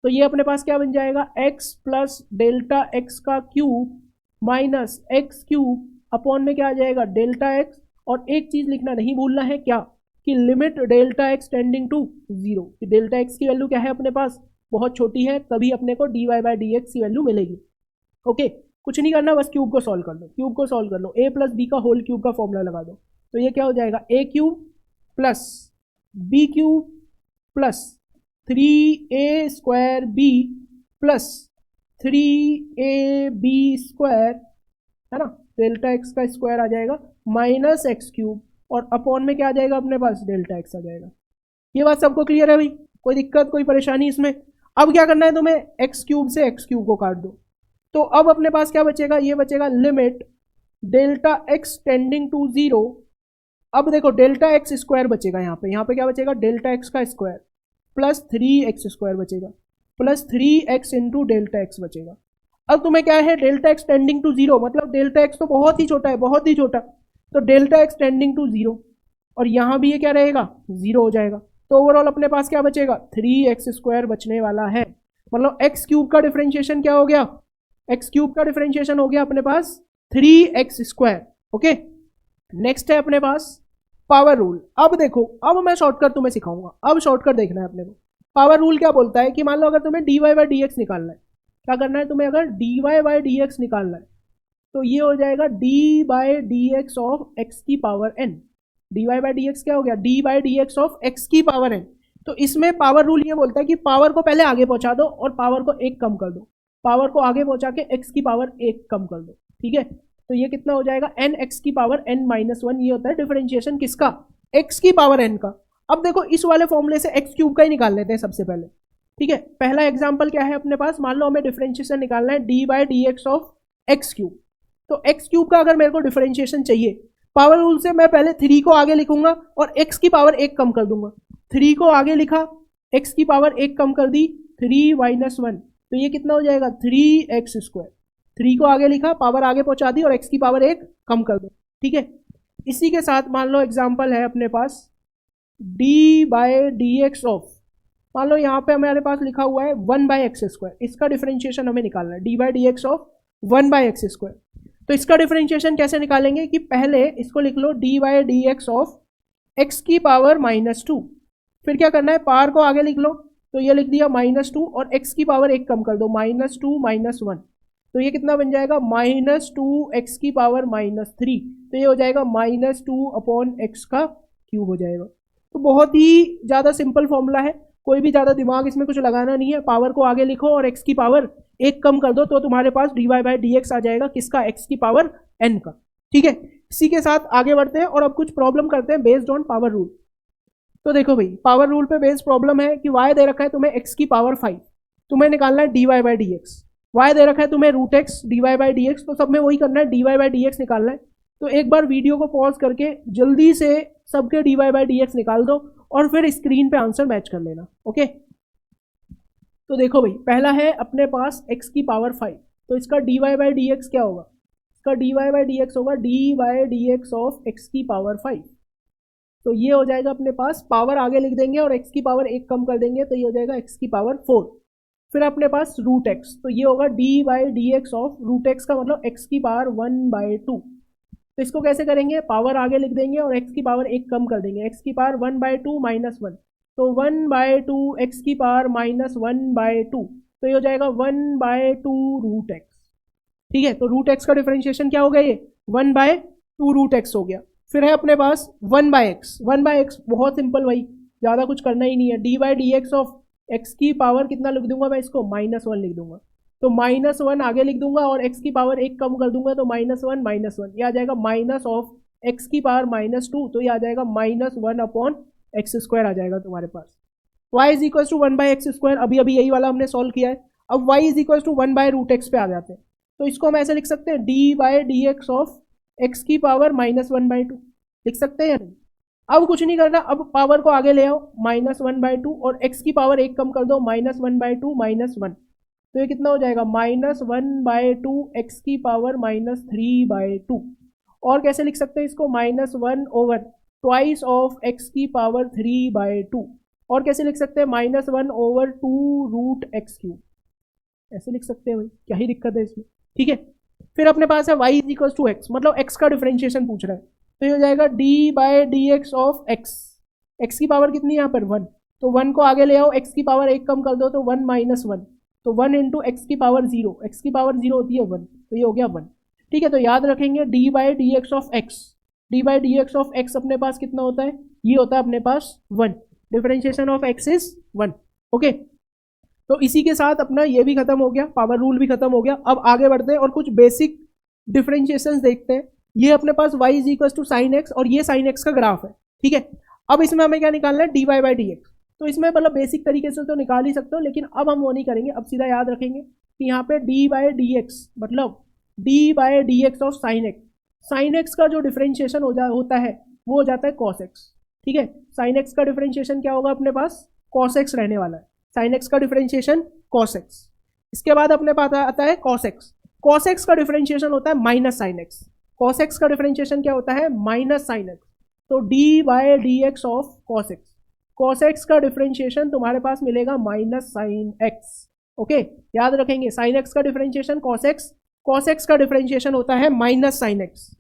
तो ये अपने पास क्या बन जाएगा, x प्लस डेल्टा एक्स का cube minus x cube, upon में क्या आ जाएगा, डेल्टा एक्स। और एक चीज लिखना नहीं भूलना है, क्या, कि limit delta x tending to zero, कि डेल्टा एक्स की वैल्यू क्या है अपने पास, बहुत छोटी है, तभी अपने को dy बाई डी एक्स की वैल्यू मिलेगी। ओके, कुछ नहीं करना, बस क्यूब को सॉल्व कर लो, क्यूब को सॉल्व कर लो, a प्लस बी का होल क्यूब का फॉर्मूला लगा दो। तो ये क्या हो जाएगा, a cube plus b cube plus 3a square b plus 3ab square, है ना, डेल्टा एक्स का स्क्वायर आ जाएगा माइनस एक्स क्यूब, और अपॉन में क्या आ जाएगा अपने पास, डेल्टा एक्स आ जाएगा। ये बात सबको क्लियर है भाई, कोई दिक्कत कोई परेशानी इसमें। अब क्या करना है तुम्हें, एक्स क्यूब से एक्स क्यूब को काट दो। तो अब अपने पास क्या बचेगा, ये बचेगा limit delta x tending to zero. अब देखो डेल्टा एक्स स्क्वायर बचेगा यहाँ पे क्या बचेगा, डेल्टा एक्स का स्क्वायर प्लस 3x स्क्वायर बचेगा, plus 3x into delta x बचेगा। अब तुम्हें क्या है, delta x tending to zero, मतलब डेल्टा एक्स तो बहुत ही छोटा है, बहुत ही छोटा, तो delta x tending to zero, और यहाँ भी ये क्या रहेगा, जीरो हो जाएगा। तो ओवरऑल अपने पास क्या बचेगा, 3x स्क्वायर बचने वाला है। मतलब एक्स क्यूब का डिफरेंशिएशन क्या हो गया, एक्स क्यूब का डिफरेंशिएशन हो गया अपने पास 3x स्क्वायर। ओके, नेक्स्ट है अपने पास पावर रूल। अब देखो, अब मैं शॉर्टकट तुम्हें सिखाऊंगा, अब शॉर्टकट देखना है अपने को। पावर रूल क्या बोलता है कि मान लो अगर तुम्हें dy बाई डी एक्स निकालना है, क्या करना है तुम्हें, अगर dy बाई डी एक्स निकालना है तो ये हो जाएगा d by d x of x की power n। dy by d x क्या हो गया, d by d x of x की पावर n। तो इसमें पावर रूल ये बोलता है कि पावर को पहले आगे पहुंचा दो और पावर को एक कम कर दो, पावर को आगे पहुंचा के x की पावर एक कम कर दो। ठीक है, तो ये कितना हो जाएगा, n x की पावर n माइनस वन, ये होता है डिफरेंशिएशन किसका, x की पावर n का। अब देखो इस वाले फॉर्मूले से x क्यूब का ही निकाल लेते हैं सबसे पहले। ठीक है, पहला एग्जांपल क्या है अपने पास, मान लो हमें डिफरेंशिएशन निकालना है d by d x of x cube. तो x क्यूब का अगर मेरे को डिफरेंशिएशन चाहिए, पावर रूल से मैं पहले 3 को आगे लिखूंगा और x की पावर एक कम कर दूंगा। 3 को आगे लिखा, x की पावर एक कम कर दी, 3 माइनस वन, तो ये कितना हो जाएगा, 3x स्क्वायर। 3 को आगे लिखा, पावर आगे पहुंचा दी और x की पावर एक कम कर दो। ठीक है, इसी के साथ मान लो एग्जांपल है अपने पास d by d x of, मान लो यहाँ पे हमारे पास लिखा हुआ है 1 बाई एक्स स्क्वायर, इसका डिफरेंशिएशन हमें निकालना है, d by d x of 1 by x square. तो इसका डिफरेंशिएशन कैसे निकालेंगे कि पहले इसको लिख लो d by d x of x की पावर माइनस टू, फिर क्या करना है, पावर को आगे लिख लो, तो ये लिख दिया माइनस टू, और x की पावर एक कम कर दो, माइनस टू माइनस वन, तो ये कितना बन जाएगा, माइनस टू एक्स की पावर माइनस थ्री, तो ये हो जाएगा माइनस टू अपॉन एक्स का क्यूब हो जाएगा। तो बहुत ही ज़्यादा सिंपल फॉर्मूला है, कोई भी ज़्यादा दिमाग इसमें कुछ लगाना नहीं है, पावर को आगे लिखो और x की पावर एक कम कर दो, तो तुम्हारे पास dy बाई डी एक्स आ जाएगा, किसका, x की पावर n का। ठीक है, इसी के साथ आगे बढ़ते हैं और अब कुछ प्रॉब्लम करते हैं बेस्ड ऑन पावर रूल। तो देखो भाई, पावर रूल पे बेस्ड प्रॉब्लम है कि y दे रखा है तुम्हें x की पावर 5, तुम्हें निकालना है dy by d x. y दे रखा है तुम्हें root x dy by d x, तो सब में वही करना है, dy बाई डी एक्स निकालना है। तो एक बार वीडियो को पॉज करके जल्दी से सबके dy बाई डी एक्स निकाल दो और फिर स्क्रीन पे आंसर मैच कर लेना। ओके, तो देखो भाई, पहला है अपने पास x की पावर 5, तो इसका dy बाई डी एक्स क्या होगा, इसका dy बाई डी एक्स होगा dy by d x of x की पावर 5। तो ये हो जाएगा अपने पास, पावर आगे लिख देंगे और x की पावर 1 कम कर देंगे तो ये हो जाएगा x की पावर 4। फिर अपने पास रूट x, तो ये होगा d by d x of root x का मतलब x की पावर 1/2। तो इसको कैसे करेंगे, पावर आगे लिख देंगे और x की पावर 1 कम कर देंगे, x की पावर 1/2 -1, तो 1/2 x की पावर -1/2, तो ये हो जाएगा 1/2 रूट x। ठीक है, तो रूट x का डिफरेंशिएशन क्या हो गया, ये 1/2 रूट x हो गया। फिर है अपने पास 1/x, 1/x बहुत सिंपल भाई, ज़्यादा कुछ करना ही नहीं है, d by d x of x की पावर कितना लिख दूंगा मैं इसको, -1 लिख दूंगा, तो -1 आगे लिख दूंगा और x की पावर 1 कम कर दूंगा तो -1 -1, ये आ जाएगा माइनस ऑफ x की पावर -2, तो ये आ जाएगा -1/x² आ जाएगा तुम्हारे पास। y is equal to 1/x², अभी अभी यही वाला हमने सॉल्व किया है। अब y is equal to 1/√x पे आ जाते हैं, तो इसको हम ऐसे लिख सकते हैं d by d x of x की पावर -1/2, लिख सकते हैं या नहीं। अब कुछ नहीं करना, अब पावर को आगे ले आओ -1/2 और x की पावर 1 कम कर दो, -1/2 -1, तो ये कितना हो जाएगा -1/2 x की पावर -3/2। और कैसे लिख सकते हैं इसको, -1 ओवर ट्वाइस ऑफ x की पावर 3/2। और कैसे लिख सकते हैं, -1 ओवर 2 रूट x³, ऐसे लिख सकते हैं भाई, क्या ही दिक्कत है इसमें। ठीक है, फिर अपने पास है y is equal to x, मतलब x का डिफरेंशिएशन पूछ रहा है, तो ये हो जाएगा d by d x of x की पावर कितनी है यहाँ पर 1, तो 1 को आगे ले आओ, x की पावर 1 कम कर दो तो 1 -1, तो 1 इंटू एक्स की पावर 0, x की पावर 0 होती है 1, तो ये हो गया 1। ठीक है, तो याद रखेंगे d by d x of x, d by d x of x अपने पास कितना होता है, ये होता है अपने पास 1, differentiation of x is 1। Okay, तो इसी के साथ अपना ये भी खत्म हो गया, पावर रूल भी खत्म हो गया। अब आगे बढ़ते हैं और कुछ बेसिक डिफरेंशिएशन देखते हैं। ये अपने पास y is equal to sine x और ये साइन एक्स का ग्राफ है। ठीक है, अब इसमें हमें क्या निकालना है, d y by d x, तो इसमें मतलब बेसिक तरीके से तो निकाल ही सकते हो, लेकिन अब हम वो नहीं करेंगे, अब सीधा याद रखेंगे कि यहाँ पे डी बाई डी एक्स मतलब D by d x of sine x, sine x का जो डिफरेंशिएशन होता है वो हो जाता है कॉस एक्स। ठीक है, साइन एक्स का डिफरेंशिएशन क्या होगा अपने पास, कॉस एक्स रहने वाला है, साइन एक्स का डिफरेंशिएशन कॉस एक्स। इसके बाद अपने पास आता है कॉस एक्स, कॉस एक्स का डिफरेंशिएशन होता है minus sine x, cos x का डिफरेंशिएशन क्या होता है, माइनस साइन एक्स, तो D by d x of cos x, cos x का डिफरेंशिएशन तुम्हारे पास मिलेगा माइनस साइन एक्स। ओके, याद रखेंगे साइन एक्स का differentiation cos x, cos x का डिफरेंशिएशन होता है माइनस साइन एक्स।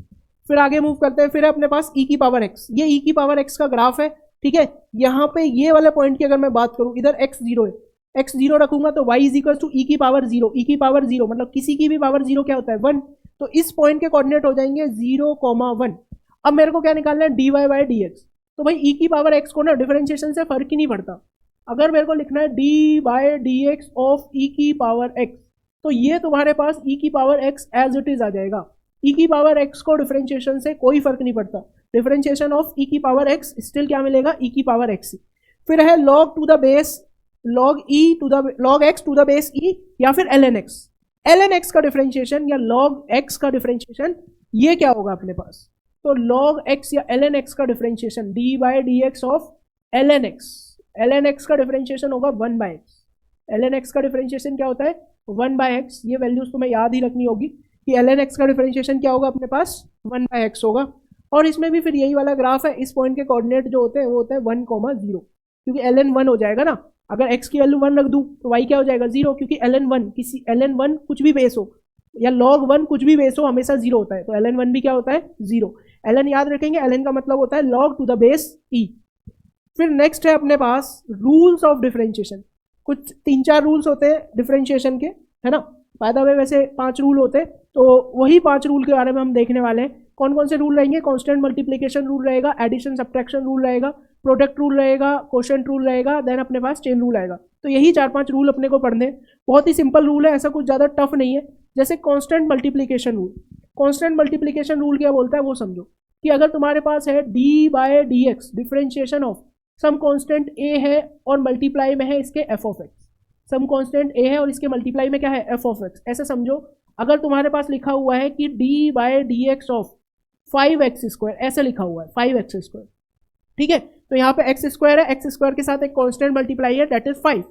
फिर आगे मूव करते हैं, फिर अपने पास ई की पावर एक्स, ये ई की पावर एक्स का ग्राफ है। ठीक है, यहाँ पे ये वाले पॉइंट की अगर मैं बात करूँ, इधर x 0 है, x 0 रखूंगा तो y इज इक्वल टू ई की पावर 0, ई की पावर 0 मतलब किसी की भी पावर 0 क्या होता है 1, तो इस पॉइंट के कोऑर्डिनेट हो जाएंगे 0,1। अब मेरे को क्या निकालना है, d y by d x, तो भाई ई की पावर x को ना डिफरेंशिएशन से फर्क ही नहीं पड़ता, अगर मेरे को लिखना है d by d x of e की पावर x, तो ये तुम्हारे पास ई की power x as it is आ जाएगा, ई की पावर x को डिफरेंशिएशन से कोई फर्क नहीं पड़ता, डिफरेंशिएशन ऑफ ई की पावर x स्टिल क्या मिलेगा, ई की पावर x। फिर है log to the base log e to the log x to the base e या फिर ln x का डिफरेंशिएशन या log x का डिफरेंशिएशन ये क्या होगा अपने पास, तो log x या ln x का differentiation d by d x of ln x का डिफरेंशिएशन होगा 1/x, ln x का डिफरेंशिएशन क्या होता है 1/x, ये वैल्यूज तुम्हें याद ही रखनी होगी कि ln x का डिफरेंशिएशन क्या होगा अपने पास 1/x होगा। और इसमें भी फिर यही वाला ग्राफ है, इस पॉइंट के कोऑर्डिनेट जो होते हैं वो होते हैं 1,0, क्योंकि ln 1 हो जाएगा ना, अगर x की वैल्यू 1 रख दूं तो y क्या हो जाएगा 0, क्योंकि ln 1 कुछ भी बेस हो या log 1 कुछ भी बेस हो हमेशा 0 होता है, तो ln 1 भी क्या होता है 0। ln याद रखेंगे, ln का मतलब होता है log to the base e। फिर नेक्स्ट है अपने पास रूल्स ऑफ डिफरेंशिएशन, कुछ 3-4 रूल्स होते हैं डिफरेंशिएशन के, है ना, फायदा में वैसे 5 रूल होते हैं, तो वही 5 रूल के बारे में हम देखने वाले हैं। कौन कौन से रूल रहेंगे, कांस्टेंट मल्टीप्लिकेशन रूल रहेगा, एडिशन सब्ट्रैक्शन रूल रहेगा, प्रोडक्ट रूल रहेगा, क्वोशिएंट रूल रहेगा, देन अपने पास चेन रूल आएगा। तो यही 4-5 रूल अपने को पढ़ने, बहुत ही सिंपल रूल है, ऐसा कुछ ज़्यादा टफ नहीं है। जैसे constant multiplication rule, constant multiplication rule क्या बोलता है वो समझो, कि अगर तुम्हारे पास है d by d x differentiation of some constant a है और मल्टीप्लाई में है इसके f of x, some constant a है और इसके मल्टीप्लाई में क्या है एफ ऑफ एक्स, ऐसे समझो। अगर तुम्हारे पास लिखा हुआ है कि D by d x of 5x², ऐसे लिखा हुआ है 5x², ठीक है, तो यहाँ पे x² है, x² के साथ एक कांस्टेंट मल्टीप्लाई है दैट इज 5,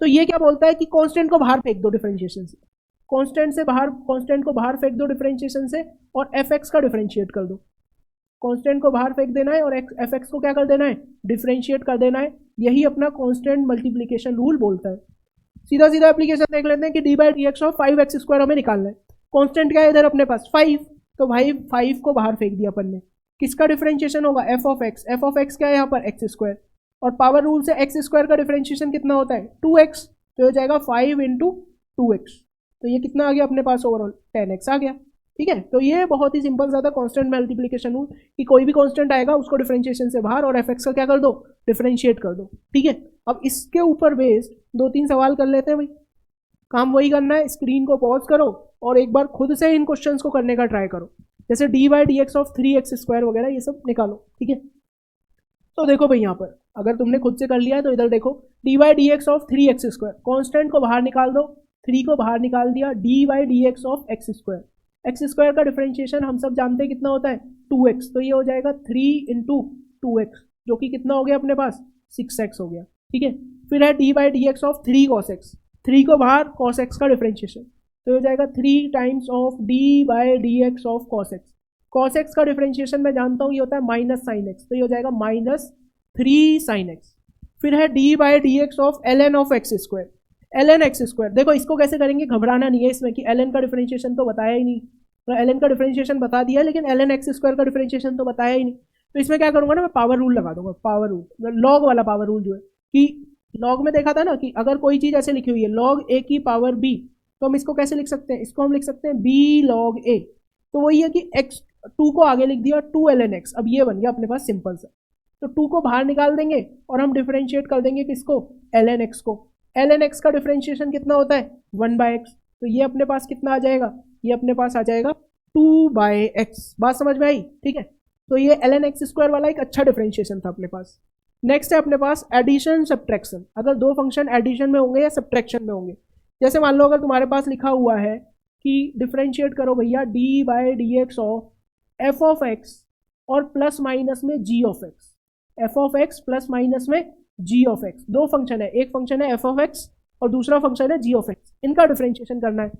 तो ये क्या बोलता है कि कांस्टेंट को बाहर फेंक दो डिफरेंशिएशन से, कांस्टेंट को बाहर फेंक दो डिफरेंशिएशन से और fx का डिफरेंशिएट कर दो, कांस्टेंट को बाहर फेंक देना है और एफ एक्स को क्या कर देना है, डिफरेंशिएट कर देना है। यही अपना कांस्टेंट मल्टीप्लिकेशन रूल बोलता है। सीधा सीधा एप्लीकेशन देख लेते हैं कि D by d x of 5x² हमें निकालना है। कांस्टेंट क्या है इधर अपने पास 5, तो भाई 5 को बाहर फेंक दिया अपन ने। किसका डिफरेंशिएशन होगा, F of x. F of x क्या है यहाँ पर, x², और पावर रूल से x² का डिफरेंशिएशन कितना होता है 2x, तो हो जाएगा 5 × 2x, तो ये कितना आ गया अपने पास ओवरऑल 10x आ गया। ठीक है, तो ये बहुत ही सिंपल सा था कांस्टेंट मल्टीप्लिकेशन रूल कि कोई भी कांस्टेंट आएगा उसको डिफरेंशिएशन से बाहर और एफ एक्स का क्या कर दो, डिफरेंशिएट कर दो। ठीक है, अब इसके ऊपर बेस्ड 2-3 सवाल कर लेते हैं भाई। काम वही करना है, स्क्रीन को पॉज करो और एक बार खुद से इन क्वेश्चंस को करने का ट्राई करो, जैसे D by d x of 3x² वगैरह ये सब निकालो। ठीक है, तो देखो भाई यहाँ पर अगर तुमने खुद से कर लिया है तो इधर देखो D by d x of 3x², constant को बाहर निकाल दो, 3 को बाहर निकाल दिया, D by d x of x²। x² का डिफरेंशिएशन हम सब जानते हैं कितना होता है 2x, तो ये हो जाएगा 3 × 2x, जो कि कितना हो गया अपने पास 6x हो गया। ठीक है, फिर है d by d x of 3 cos x, 3 को बाहर cos x का डिफरेंशिएशन, तो हो जाएगा 3 times of D by d x of cos x। cos x का डिफरेंशिएशन मैं जानता हूँ ये होता है माइनस साइन x, तो ये हो जाएगा -3 sin x। फिर है d by d x of ln of x², ln x²। देखो इसको कैसे करेंगे, घबराना नहीं है इसमें कि ln का डिफरेंशिएशन तो बताया ही नहीं, तो ln का डिफरेंशिएशन बता दिया लेकिन ln x² का डिफरेंशिएशन तो बताया ही नहीं। तो इसमें क्या करूंगा ना, मैं पावर रूल लगा दूंगा, पावर रूल, लॉग वाला पावर रूल जो है कि लॉग में देखा था ना कि अगर कोई चीज़ ऐसे लिखी हुई है log a की पावर b, तो हम इसको कैसे लिख सकते हैं, इसको हम लिख सकते हैं b log a। तो वही है कि x2 को आगे लिख दिया 2 ln x, अब ये बन गया अपने पास सिंपल सा। तो 2 को बाहर निकाल देंगे और हम डिफरेंशिएट कर देंगे किसको, ln x को। ln x का डिफरेंशिएशन कितना होता है 1/x, तो ये अपने पास कितना आ जाएगा, ये अपने पास आ जाएगा 2/x। बात समझ में आई। ठीक है, तो ये ln x² वाला एक अच्छा डिफरेंशिएशन था अपने पास। नेक्स्ट है अपने पास एडिशन सब्ट्रैक्शन, अगर दो फंक्शन एडिशन में होंगे या सब्ट्रैक्शन में होंगे। जैसे मान लो अगर तुम्हारे पास लिखा हुआ है कि डिफरेंशिएट करो भैया d by d x of f of x और प्लस माइनस में g of x, f of x plus minus में जी ऑफ एक्स। दो फंक्शन है, एक फंक्शन है एफ ऑफ एक्स और दूसरा फंक्शन है जी ऑफ एक्स, इनका डिफरेंशिएशन करना है।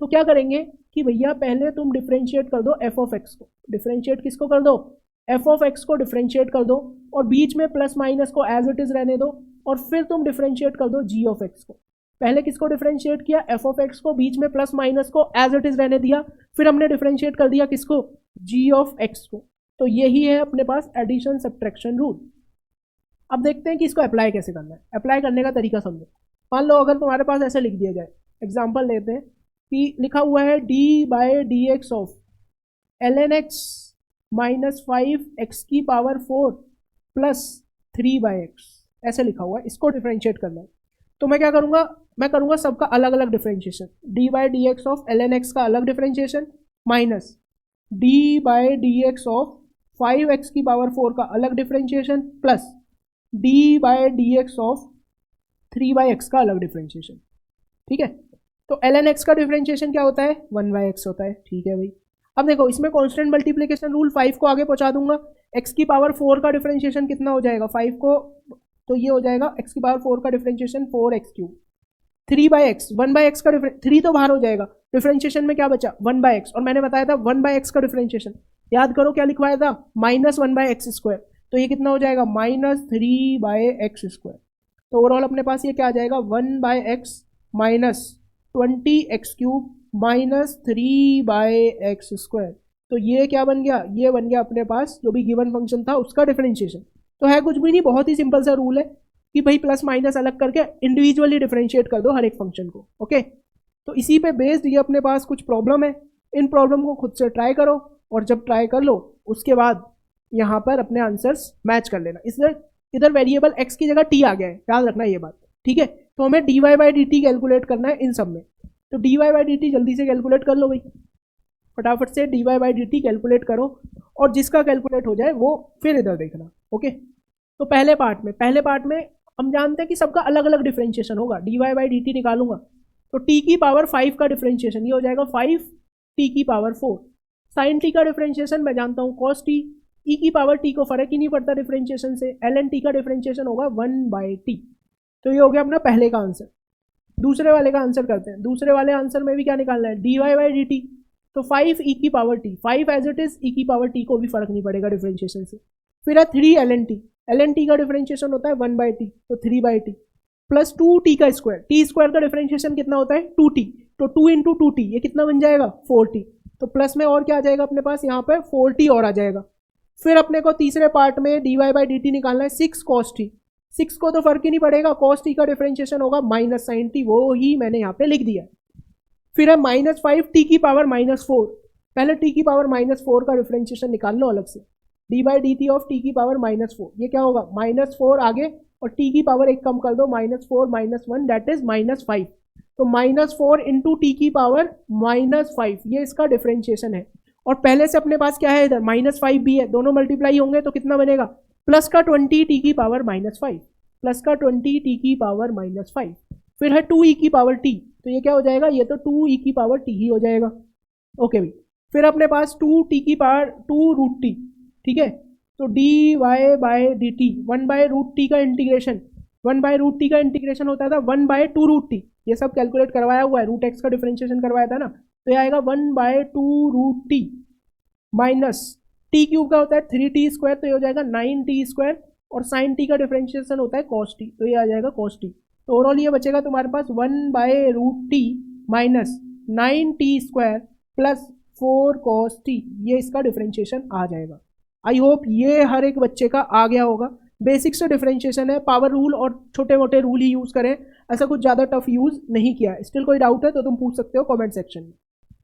तो क्या करेंगे कि भैया पहले तुम डिफरेंशिएट कर दो एफ ऑफ एक्स को, डिफरेंशिएट किसको कर दो, एफ ऑफ एक्स को डिफरेंशिएट कर दो और बीच में प्लस माइनस को एज इट इज रहने दो, और फिर तुम डिफरेंशिएट कर दो जी ऑफ एक्स को। पहले किसको डिफरेंशिएट किया, एफ ऑफ एक्स को, बीच में प्लस माइनस को एज इट इज रहने दिया, फिर हमने डिफरेंशिएट कर दिया किसको, जी ऑफ एक्स को। तो यही है अपने पास एडिशन सब्ट्रैक्शन रूल। अब देखते हैं कि इसको अप्लाई कैसे करना है। अप्लाई करने का तरीका समझो। मान लो अगर तुम्हारे पास ऐसे लिख दिया जाए, एग्जाम्पल लेते हैं कि लिखा हुआ है d by d x of ln x -5x की पावर 4 प्लस 3/x, ऐसे लिखा हुआ है, इसको डिफरेंशिएट करना है। तो मैं क्या करूँगा, मैं करूँगा सबका अलग अलग differentiation, D by d x of ln x का अलग differentiation minus D by d x of 5x की पावर 4 का अलग differentiation plus D by d x of 3/x का अलग डिफरेंशिएशन। ठीक है, तो ln x का डिफरेंशिएशन क्या होता है 1/x होता है। ठीक है भाई, अब देखो इसमें कांस्टेंट मल्टीप्लिकेशन रूल 5 को आगे पहुंचा दूंगा, x की पावर 4 का डिफरेंशिएशन कितना हो जाएगा 5 को, तो ये हो जाएगा x की पावर 4 का डिफरेंशिएशन 4x3, 3/x, 1/x का 3 तो बाहर हो जाएगा, डिफरेंशिएशन में क्या बचा 1/x, और मैंने बताया था 1/x का डिफरेंशिएशन याद करो क्या लिखवाया था -1/x², तो ये कितना हो जाएगा -3/x²। तो ओवरऑल अपने पास ये क्या आ जाएगा 1/x minus 20x³ minus 3/x²। तो ये क्या बन गया, ये बन गया अपने पास जो भी गिवन फंक्शन था उसका डिफरेंशिएशन। तो है कुछ भी नहीं, बहुत ही सिंपल सा रूल है कि भाई प्लस माइनस अलग करके इंडिविजुअली डिफरेंशिएट कर दो हर एक फंक्शन को। ओके, तो इसी पे बेस्ड ये अपने पास कुछ प्रॉब्लम है, इन प्रॉब्लम को खुद से ट्राई करो और जब ट्राई कर लो उसके बाद यहाँ पर अपने आंसर्स मैच कर लेना। इधर वेरिएबल x की जगह t आ गया है, याद रखना ये बात। ठीक है, तो हमें dy by d T calculate करना है इन सब में, तो dy बाई डी टी जल्दी से कैलकुलेट कर लो भाई, फटाफट से dy by d T calculate करो और जिसका कैलकुलेट हो जाए वो फिर इधर देखना। ओके, तो पहले पार्ट में हम जानते हैं कि सबका अलग अलग डिफरेंशिएशन होगा, dy बाई डी टी निकालूंगा तो t की पावर 5 का डिफरेंशिएशन ये हो जाएगा 5 t की पावर 4, साइन t का डिफरेंशिएशन मैं जानता हूँ cos t, e की पावर t को फर्क ही नहीं पड़ता डिफरेंशिएशन से, ln t का डिफरेंशिएशन होगा 1/t। तो ये हो गया अपना पहले का आंसर। दूसरे वाले का आंसर करते हैं, दूसरे वाले आंसर में भी क्या निकालना है dy बाई डी टी, तो 5 ई की power t, 5 as it is e की पावर टी को भी फर्क नहीं पड़ेगा डिफरेंशिएशन से। फिर है 3 एल एन टी का डिफरेंशिएशन होता है 1/t, तो 3/t प्लस 2t का स्क्वायर, टी स्क्वायर का डिफरेंशिएशन कितना होता है 2t, तो 2 इंटू 2t ये कितना बन जाएगा 4t, तो प्लस में और क्या आ जाएगा अपने पास यहाँ पे 4t और आ जाएगा। फिर अपने को तीसरे पार्ट में dy/dt निकालना है 6 cos t, 6 को तो फर्क ही नहीं पड़ेगा, cos t का डिफरेंशिएशन होगा माइनस साइन टी, वो ही मैंने यहाँ पे लिख दिया। फिर है -5 t की पावर -4, पहले t की पावर -4 का डिफरेंशिएशन निकाल लो अलग से, d/dt ऑफ t की पावर -4, ये क्या होगा -4 आगे और t की पावर एक कम कर दो, -4 -1 दैट इज -5, तो -4 इंटू टी की पावर -5 ये इसका डिफरेंशिएशन है। और पहले से अपने पास क्या है इधर -5 भी है, दोनों मल्टीप्लाई होंगे तो कितना बनेगा प्लस का 20 टी की पावर -5, प्लस का 20 टी की पावर -5। फिर है 2 ई की पावर टी, तो ये क्या हो जाएगा, ये तो 2 ई की पावर टी ही हो जाएगा। ओके भाई, फिर अपने पास 2 टी की पावर 2 रूट टी, ठीक है, तो dy/dt 1/√t का इंटीग्रेशन, 1/√t का इंटीग्रेशन होता था 1/2√t, ये सब कैलकुलेट करवाया हुआ है, रूट एक्स का डिफरेंशिएशन करवाया था ना, तो ये आएगा 1/2√t माइनस टी क्यूब का होता है 3t स्क्वायर, तो ये हो जाएगा 9t स्क्वायर, और साइन टी का डिफरेंशिएशन होता है cos t, तो ये आ जाएगा cos t, तो ओवरऑल ये बचेगा तुम्हारे पास 1/√t minus 9t square plus 4 cos t, ये इसका डिफरेंशिएशन आ जाएगा। आई होप ये हर एक बच्चे का आ गया होगा, बेसिक से डिफरेंशिएशन है, पावर रूल और छोटे मोटे रूल ही यूज़ करें, ऐसा कुछ ज़्यादा टफ यूज़ नहीं किया। स्टिल कोई डाउट है तो तुम पूछ सकते हो कमेंट सेक्शन में।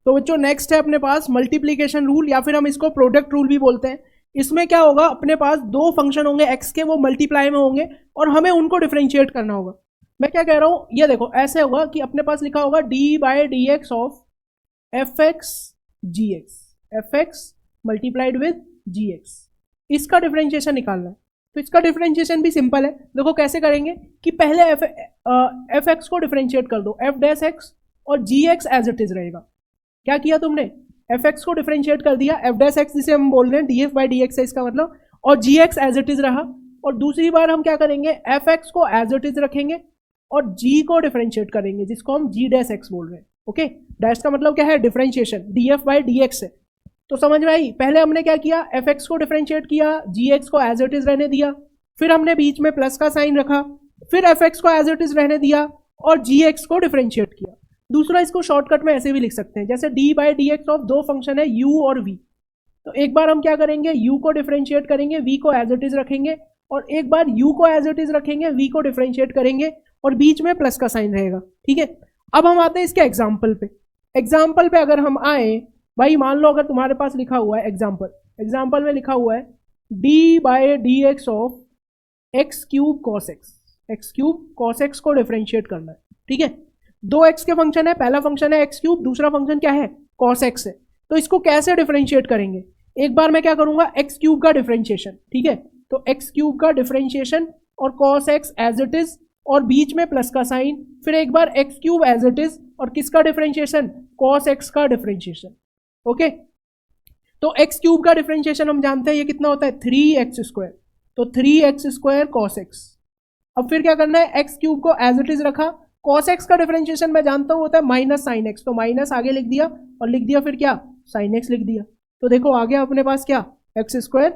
तो बच्चों नेक्स्ट है अपने पास मल्टीप्लीकेशन रूल, या फिर हम इसको प्रोडक्ट रूल भी बोलते हैं। इसमें क्या होगा, अपने पास दो फंक्शन होंगे एक्स के, वो मल्टीप्लाई में होंगे और हमें उनको डिफरेंशिएट करना होगा। मैं क्या कह रहा हूँ, ये देखो ऐसे होगा कि अपने पास लिखा होगा d/dx of fx gx, fx multiplied with gx, इसका डिफरेंशिएशन निकालना है। तो इसका डिफरेंशिएशन भी सिंपल है, देखो कैसे करेंगे कि पहले एफ एक्स को डिफरेंशिएट कर दो, एफ डैश एक्स और जी एक्स एज इट इज रहेगा। क्या किया तुमने, एफ एक्स को डिफरेंशिएट कर दिया, एफ डैश एक्स जिसे हम बोल रहे हैं df/dx है इसका मतलब, और जी एक्स एज इट इज रहा। और दूसरी बार हम क्या करेंगे, एफ एक्स को एज इट इज रखेंगे और जी को डिफरेंशिएट करेंगे, जिसको हम जी डैश एक्स बोल रहे हैं। ओके, डैश का मतलब क्या है, डिफरेंशिएशन, df/dx है। तो समझ में आई, पहले हमने क्या किया, एफ एक्स को डिफरेंशिएट किया, जी एक्स को एज इट इज रहने दिया, फिर हमने बीच में प्लस का साइन रखा, फिर एफ एक्स को एज इट इज रहने दिया और जी एक्स को डिफरेंशिएट किया। दूसरा इसको शॉर्टकट में ऐसे भी लिख सकते हैं, जैसे d/dx ऑफ दो फंक्शन है u और v, तो एक बार हम क्या करेंगे, u को डिफरेंशिएट करेंगे, v को एज इट इज रखेंगे, और एक बार u को एज इट इज रखेंगे, v को डिफरेंशिएट करेंगे और बीच में प्लस का साइन रहेगा। ठीक है, अब हम आते हैं इसके एग्जाम्पल पे। एग्जाम्पल पे अगर हम आए भाई, मान लो अगर तुम्हारे पास लिखा हुआ है एग्जाम्पल में लिखा हुआ है d/dx of x³ cos x को डिफरेंशिएट करना है। ठीक है, दो x के फंक्शन है, पहला फंक्शन है x³, दूसरा फंक्शन क्या है cos x है। तो इसको कैसे डिफरेंशिएट करेंगे, एक बार मैं क्या करूंगा, x³ का डिफरेंशिएशन, ठीक है, तो x³ का डिफरेंशिएशन और cos x as it is और बीच में प्लस का साइन, फिर एक बार x³ एज इट इज और किसका डिफरेंशिएशन, cos x का डिफरेंशिएशन। ओके, तो x³ का डिफरेंशिएशन हम जानते हैं ये कितना होता है 3x², तो 3x² cos x। अब फिर क्या करना है, x³ को एज इट इज रखा, cos x का डिफरेंशिएशन मैं जानता हूं होता है माइनस साइन x, तो माइनस आगे लिख दिया और लिख दिया फिर क्या साइन x लिख दिया। तो देखो आ गया अपने पास क्या x²,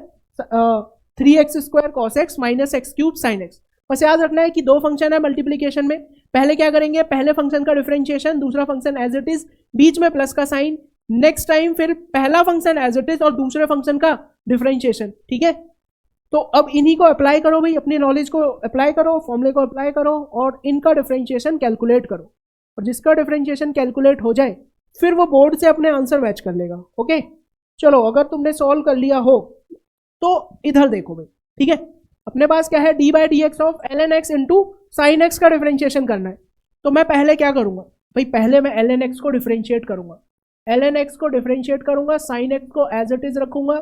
3x² cos x minus x³ sin x। बस याद रखना है कि दो फंक्शन है मल्टीप्लीकेशन में, पहले क्या करेंगे, पहले फंक्शन का डिफरेंशिएशन, दूसरा फंक्शन एज इट इज, बीच में प्लस का साइन, नेक्स्ट टाइम फिर पहला फंक्शन एज इट इज और दूसरे फंक्शन का डिफरेंशिएशन। ठीक है, तो अब इन्हीं को अप्लाई करो भाई, अपनी नॉलेज को अप्लाई करो, फॉर्मूले को अप्लाई करो और इनका डिफरेंशिएशन कैलकुलेट करो, और जिसका डिफरेंशिएशन कैलकुलेट हो जाए फिर वो बोर्ड से अपने आंसर मैच कर लेगा। ओके, चलो अगर तुमने सॉल्व कर लिया हो तो इधर देखो भाई। ठीक है, अपने पास क्या है, d/dx of ln x into sine x का डिफरेंशिएशन करना है। तो मैं पहले क्या करूंगा भाई, पहले मैं ln x को डिफरेंशिएट करूंगा, ln x को डिफरेंशिएट करूंगा, साइन एक्स को एज इट इज रखूंगा,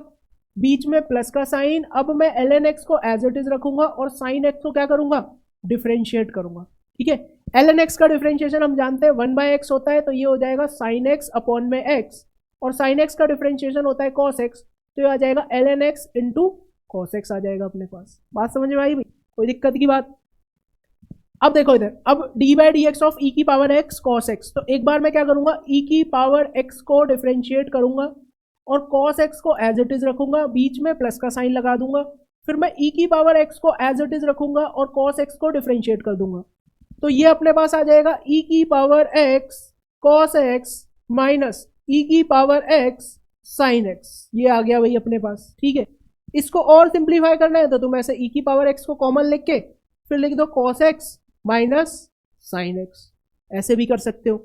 बीच में प्लस का साइन, अब मैं ln x को एज इट इज रखूंगा और साइन एक्स को क्या करूंगा, डिफरेंशिएट करूंगा। ठीक है, ln x का डिफरेंशिएशन हम जानते हैं 1/x होता है, तो ये हो जाएगा साइन एक्स अपॉन में x, और साइन एक्स का डिफरेंशिएशन होता है cos x, तो ये आ जाएगा ln x into cos x आ जाएगा अपने पास। बात समझ में आई भाई, कोई दिक्कत की बात। अब देखो इधर, अब d by d x of e की पावर एक्स कॉस एक्स, तो एक बार मैं क्या करूंगा, ई की पावर एक्स को डिफरेंशिएट करूंगा और कॉस एक्स को एज इट इज रखूंगा, बीच में प्लस का साइन लगा दूंगा, फिर मैं ई की पावर एक्स को एज इट इज रखूंगा और कॉस एक्स को डिफरेंशिएट कर दूंगा। तो ये अपने पास आ जाएगा ई की power x cos x minus e की पावर एक्स साइन एक्स, ये आ गया भाई अपने पास। ठीक है, इसको और सिंप्लीफाई करना है तो तुम ऐसे ई की पावर एक्स को कॉमन लिख के फिर लिख दो cos x minus sine x, ऐसे भी कर सकते हो।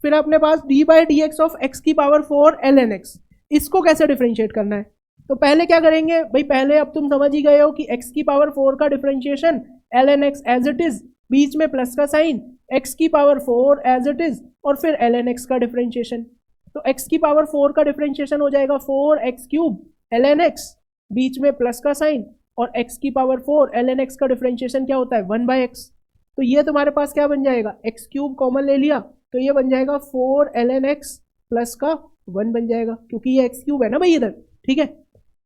फिर अपने पास d by d x of x की पावर 4 एल एन एक्स, इसको कैसे डिफरेंशिएट करना है, तो पहले क्या करेंगे भाई, पहले अब तुम समझ ही गए हो कि x की पावर 4 का differentiation l n x as it is, बीच में प्लस का साइन, x की पावर 4 एज इट इज और फिर एल एन एक्स का डिफरेंशिएशन। तो x की पावर 4 का डिफरेंशिएशन हो जाएगा 4x cube l n x, बीच में प्लस का साइन, और x की पावर 4 एल एन एक्स का डिफरेंशिएशन क्या होता है 1/x। तो ये तुम्हारे पास क्या बन जाएगा, x क्यूब कॉमन ले लिया तो ये बन जाएगा 4 एल एन एक्स प्लस का 1 बन जाएगा, क्योंकि ये x क्यूब है ना भाई इधर। ठीक है,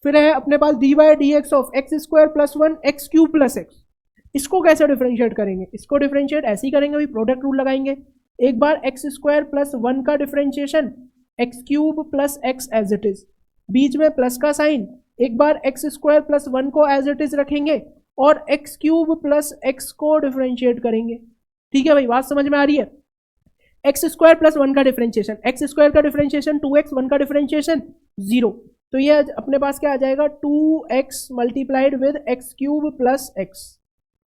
फिर है अपने पास d by d x of x square plus 1 x cube plus x, इसको कैसे डिफरेंशिएट करेंगे, इसको डिफरेंशिएट ऐसे ही करेंगे भाई, प्रोडक्ट रूल लगाएंगे। एक बार एक्स स्क्वायर प्लस 1 का differentiation x cube plus x as it is, बीच में प्लस का साइन, एक बार एक्स स्क्वायर प्लस 1 को एज इट इज रखेंगे और एक्स क्यूब प्लस एक्स को डिफरेंशिएट करेंगे। ठीक है भाई, बात समझ में आ रही है। एक्स स्क्वायर प्लस 1 का डिफरेंशिएशन, एक्स स्क्वायर का डिफरेंशिएशन 2x, 1 का डिफरेंशिएशन 0, तो ये अपने पास क्या आ जाएगा 2x multiplied with x cube plus x,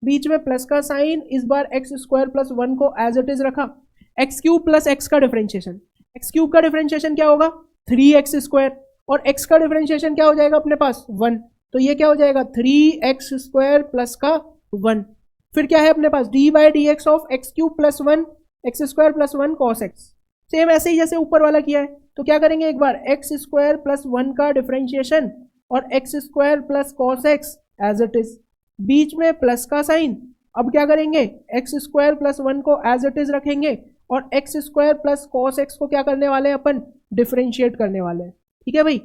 बीच में प्लस का साइन, इस बार एक्स स्क्वायर प्लस 1 को एज इट इज रखा, एक्स क्यूब प्लस एक्स का डिफरेंशिएशन, एक्स क्यूब का डिफरेंशिएशन क्या होगा 3x स्क्वायर और x का डिफरेंशिएशन क्या हो जाएगा अपने पास 1, तो ये क्या हो जाएगा 3x स्क्वायर प्लस का 1। फिर क्या है अपने पास d by d x of x cube plus 1 x square plus 1 cos x, same ऐसे ही जैसे ऊपर वाला किया है। तो क्या करेंगे, एक बार एक्स स्क्वायर प्लस 1 का डिफरेंशिएशन और x square plus cos x as it is, बीच में प्लस का साइन, अब क्या करेंगे एक्स स्क्वायर प्लस 1 को एज इट इज रखेंगे और x square plus cos x को क्या करने वाले हैं अपन, डिफरेंशिएट करने वाले हैं। ठीक है भाई,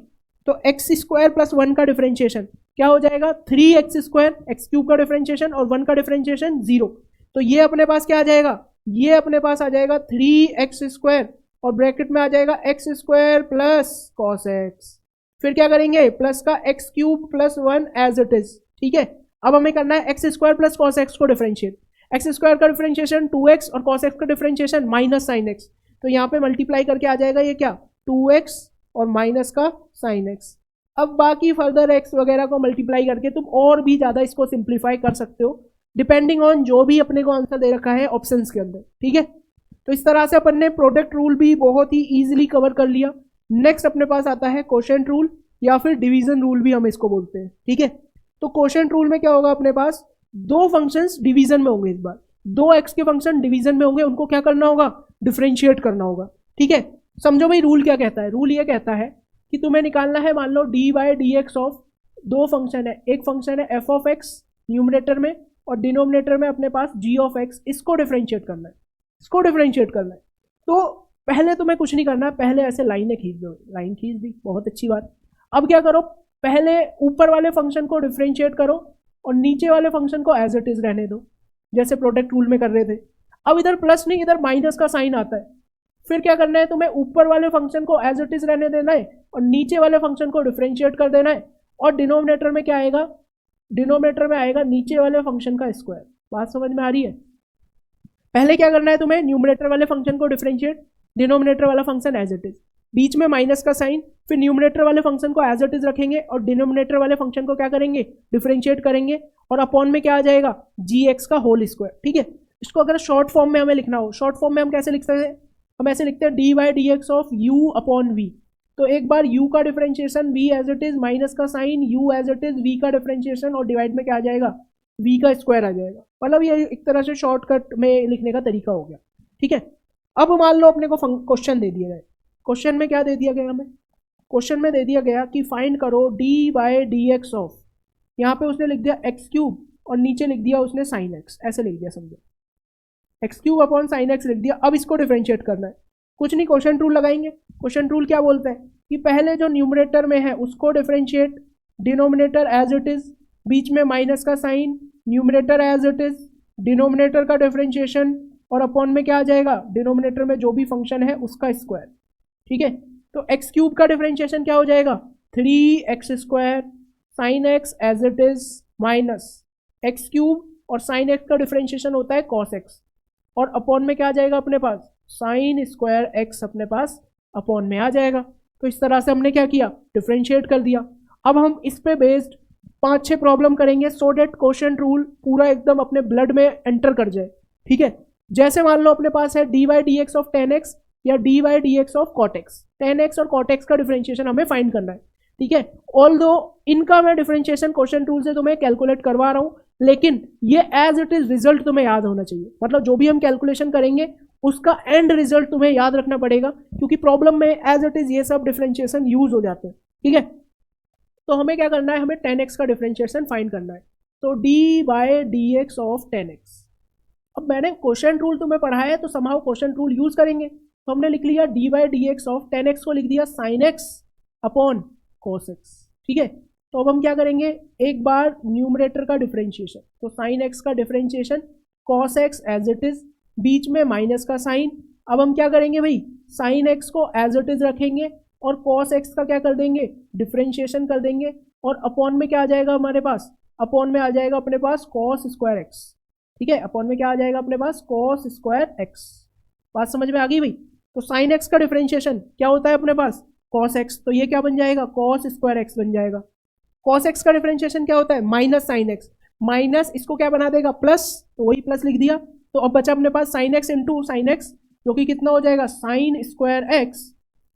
तो एक्स स्क्वायर प्लस 1 का डिफरेंशिएशन क्या हो जाएगा 3x स्क्वायर, एक्स क्यूब का डिफरेंशिएशन और 1 का डिफरेंशिएशन 0, तो ये अपने पास क्या आ जाएगा, ये अपने पास आ जाएगा 3x स्क्वायर और ब्रैकेट में आ जाएगा x square plus cos x, फिर क्या करेंगे प्लस का x cube plus 1 as it is. ठीक है, अब हमें करना है x square plus cos x को डिफरेंशिएट, एक्स स्क्वायर का डिफरेंशिएशन 2x और कॉस एक्स का डिफरेंशिएशन माइनस साइन एक्स, तो यहाँ पे मल्टीप्लाई करके आ जाएगा ये क्या 2x और माइनस का साइन एक्स। अब बाकी फर्दर एक्स वगैरह को मल्टीप्लाई करके तुम और भी ज़्यादा इसको सिंप्लीफाई कर सकते हो, डिपेंडिंग ऑन जो भी अपने को आंसर दे रखा है ऑप्शंस के अंदर। ठीक है, तो इस तरह से अपन ने प्रोडक्ट रूल भी बहुत ही इजीली कवर कर लिया। नेक्स्ट अपने पास आता है कोशेंट रूल या फिर डिवीजन रूल भी हम इसको बोलते हैं। ठीक है, तो कोशेंट रूल में क्या होगा, अपने पास दो फंक्शंस डिवीजन में होंगे, इस बार दो एक्स के फंक्शन डिवीजन में होंगे, उनको क्या करना होगा, डिफरेंशिएट करना होगा। ठीक है, समझो भाई रूल क्या कहता है, रूल ये कहता है कि तुम्हें निकालना है, मान लो d by d x of दो फंक्शन है, एक फंक्शन है एफ ऑफ एक्स न्यूमरेटर में और डिनोमिनेटर में अपने पास जी ऑफ एक्स, इसको डिफरेंशिएट करना है, इसको डिफरेंशिएट करना है। तो पहले तुम्हें कुछ नहीं करना है, पहले ऐसे लाइनें खींच दो, लाइन खींच दी, बहुत अच्छी बात। अब क्या करो, पहले ऊपर वाले फंक्शन को डिफरेंशिएट करो और नीचे वाले फंक्शन को एज इट इज रहने दो, जैसे प्रोडक्ट रूल में कर रहे थे। अब इधर प्लस नहीं, इधर माइनस का साइन आता है, फिर क्या करना है, तुम्हें ऊपर वाले फंक्शन को एज इट इज रहने देना है और नीचे वाले फंक्शन को डिफरेंशिएट कर देना है, और डिनोमिनेटर में क्या आएगा, डिनोमिनेटर में आएगा नीचे वाले फंक्शन का स्क्वायर। बात समझ में आ रही है। पहले क्या करना है तुम्हें, न्यूमरेटर वाले फंक्शन को डिफरेंशिएट, डिनोमिनेटर वाला फंक्शन एज इट इज, बीच में माइनस का साइन, फिर न्यूमरेटर वाले फंक्शन को एज इट इज रखेंगे और डिनोमिनेटर वाले फंक्शन को क्या करेंगे, डिफरेंशिएट करेंगे, और अपॉन में क्या आ जाएगा जी एक्स का होल स्क्वायर। ठीक है, इसको अगर शॉर्ट फॉर्म में हमें लिखना हो, शॉर्ट फॉर्म में हम कैसे लिख सकते हैं, हम ऐसे लिखते हैं d by d x of u upon v. तो एक बार u का differentiation v as it is, minus का sign u as it is, v का डिफरेंशिएशन और डिवाइड में क्या आ जाएगा v का स्क्वायर आ जाएगा। मतलब ये एक तरह से शॉर्टकट में लिखने का तरीका हो गया। ठीक है, अब मान लो अपने को क्वेश्चन दे दिया गया, क्वेश्चन में क्या दे दिया गया हमें, क्वेश्चन में दे दिया गया कि फाइंड करो d by d x of, यहाँ पे उसने लिख दिया एक्स क्यूब और नीचे लिख दिया उसने साइन एक्स, ऐसे लिख दिया, समझो x cube upon sine x लिख दिया। अब इसको डिफरेंशिएट करना है, कुछ नहीं, क्वेश्चन रूल लगाएंगे। क्वेश्चन रूल क्या बोलता है कि पहले जो न्यूमरेटर में है उसको differentiate, denominator as it is, बीच में माइनस का sign, numerator as it is, denominator का डिफरेंशिएशन और अपॉन में क्या आ जाएगा, डिनोमिनेटर में जो भी फंक्शन है उसका स्क्वायर, ठीक है। तो एक्स क्यूब का डिफरेंशिएशन क्या हो जाएगा, 3x² sine x as it is minus x cube, और साइन एक्स का डिफरेंशिएशन होता है कॉस एक्स, और अपॉन में क्या आ जाएगा अपने पास, साइन स्क्वायर एक्स अपने पास अपॉन में आ जाएगा। तो इस तरह से हमने क्या किया, डिफरेंशिएट कर दिया। अब हम इस पे बेस्ड 5-6 प्रॉब्लम करेंगे सो डेट क्वोशिएंट रूल पूरा एकदम अपने ब्लड में एंटर कर जाए, ठीक है। जैसे मान लो अपने पास है dy dx ऑफ 10x या dy dx of cot x, 10x और cot x का डिफरेंशिएशन हमें फाइंड करना है, ठीक है। ऑल्दो इनका मैं डिफरेंशिएशन क्वोशिएंट रूल से तुम्हें कैलकुलेट करवा रहा हूँ, लेकिन ये एज इट इज रिजल्ट तुम्हें याद होना चाहिए। मतलब जो भी हम कैलकुलेशन करेंगे उसका एंड रिजल्ट तुम्हें याद रखना पड़ेगा, क्योंकि प्रॉब्लम में एज इट इज ये सब डिफरेंशिएशन यूज हो जाते हैं, ठीक है। तो हमें क्या करना है, हमें 10x का डिफरेंशिएशन फाइंड करना है। तो dy dx ऑफ 10x, अब मैंने क्वोशिएंट रूल तुम्हें पढ़ाया है तो समहाउ क्वोशिएंट रूल यूज करेंगे। तो हमने लिख लिया dy dx ऑफ 10x को लिख दिया sin x upon cos x, ठीक है। तो अब हम क्या करेंगे, एक बार न्यूमरेटर का डिफरेंशिएशन, तो sin x का differentiation cos x as it is, बीच में माइनस का साइन। अब हम क्या करेंगे भाई, sin x को एज इट इज रखेंगे और cos x का क्या कर देंगे, डिफरेंशिएशन कर देंगे, और अपॉन में क्या आ जाएगा हमारे पास, अपॉन में आ जाएगा अपने पास cos स्क्वायर x, ठीक है। अपॉन में क्या आ जाएगा अपने पास, cos स्क्वायर x। बात समझ में आ गई भाई। तो sin x का डिफरेंशिएशन क्या होता है अपने पास, cos x, तो ये क्या बन जाएगा, cos स्क्वायर x बन जाएगा। cos x का डिफरेंशिएशन क्या होता है, माइनस साइन एक्स, माइनस इसको क्या बना देगा, प्लस, तो वही प्लस लिख दिया। तो अब बचा अपने पास sine x into sine x, जो कि कितना हो जाएगा, साइन स्क्वायर एक्स,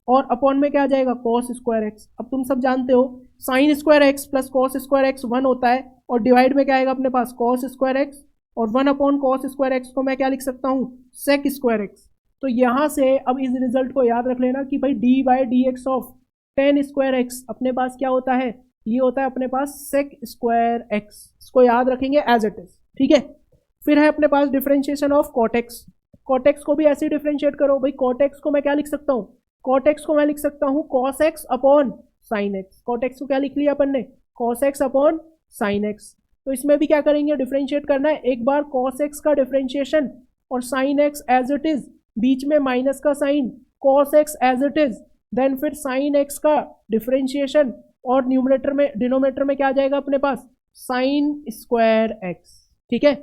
और अपॉन में क्या आ जाएगा, cos स्क्वायर एक्स। अब तुम सब जानते हो sign square x plus cos square x 1 होता है, और डिवाइड में क्या आएगा अपने पास, cos स्क्वायर एक्स, और 1 अपॉन cos स्क्वायर एक्स को मैं क्या लिख सकता हूँ, sec स्क्वायर एक्स। तो यहाँ से अब इस रिजल्ट को याद रख लेना कि भाई dy dx of 10 square x अपने पास क्या होता है, ये होता है अपने पास sec स्क्वायर एक्स। इसको याद रखेंगे एज इट इज, ठीक है। फिर है अपने पास differentiation of cot x, cot x को भी ऐसे डिफरेंशिएट करो भाई। cot x को मैं क्या लिख सकता हूँ, cot x को मैं लिख सकता हूँ cos x upon sine x. cot x को क्या लिख लिया अपन ने, cos x upon sine x. तो इसमें भी क्या करेंगे, डिफरेंशिएट करना है। एक बार cos x का डिफरेंशिएशन और sine x as it is, बीच में माइनस का sign, cos x as it is, then फिर साइन एक्स का डिफरेंशिएशन, और न्यूमरेटर में डिनोमिनेटर में क्या आ जाएगा अपने पास, साइन स्क्वायर एक्स, ठीक है।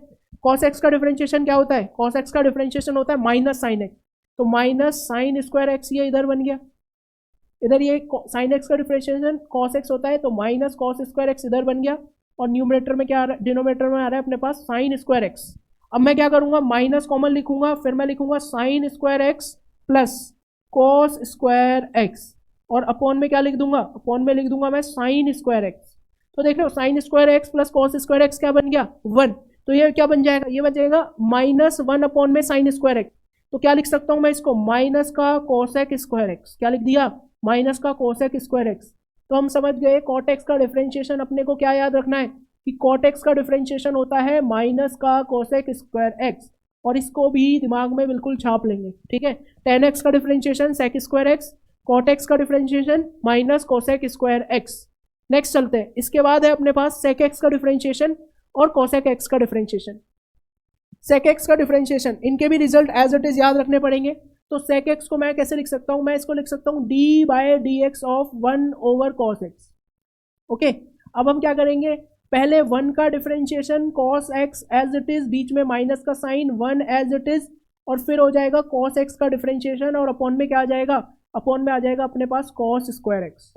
cos x का डिफरेंशिएशन क्या होता है, cos x का डिफरेंशिएशन होता है माइनस साइन एक्स, तो माइनस साइन स्क्वायर एक्स ये इधर बन गया, इधर ये साइन एक्स का डिफरेंशिएशन cos x होता है, तो माइनस cos स्क्वायर एक्स इधर बन गया, और न्यूमरेटर में क्या आ रहा है, डिनोमिनेटर में आ रहा है अपने पास साइन स्क्वायर एक्स। अब मैं क्या करूंगा, माइनस कॉमन लिखूंगा, फिर मैं लिखूंगा sign square x plus cos square x, और अपॉन में क्या लिख दूंगा, अपॉन में लिख दूंगा मैं साइन स्क्वायर एक्स। तो देख लो sine square x plus cos square x क्या बन गया, 1। तो ये क्या बन जाएगा, ये बन जाएगा माइनस 1 अपॉन में साइन स्क्वायर एक्स। तो क्या लिख सकता हूँ मैं इसको, माइनस का कोसेक स्क्वायर एक्स, क्या लिख दिया, माइनस का कोसेक स्क्वायर एक्स। तो हम समझ गए कॉट एक्स का डिफरेंशिएशन अपने को क्या याद रखना है कि कॉट एक्स का डिफरेंशिएशन होता है माइनस का कोसेक स्क्वायर एक्स, और इसको भी दिमाग में बिल्कुल छाप लेंगे, ठीक है। 10x का differentiation sec square x, cot x का differentiation minus cosec square x. Next चलते हैं, इसके बाद है अपने पास सेक एक्स का डिफरेंशिएशन और कोसेक एक्स का डिफरेंशिएशन। सेक एक्स का डिफरेंशिएशन, इनके भी रिजल्ट एज इट इज याद रखने पड़ेंगे। तो सेक एक्स को मैं कैसे लिख सकता हूँ, मैं इसको लिख सकता हूँ d by d x of 1 over cos x. Okay, अब हम क्या करेंगे, पहले 1 का differentiation cos x as it is, बीच में माइनस का साइन 1 एज इट इज, और फिर हो जाएगा कॉस एक्स का डिफरेंशिएशन, और अपॉन में क्या आ जाएगा, अपॉन में आ जाएगा अपने पास कॉस स्क्वायर एक्स।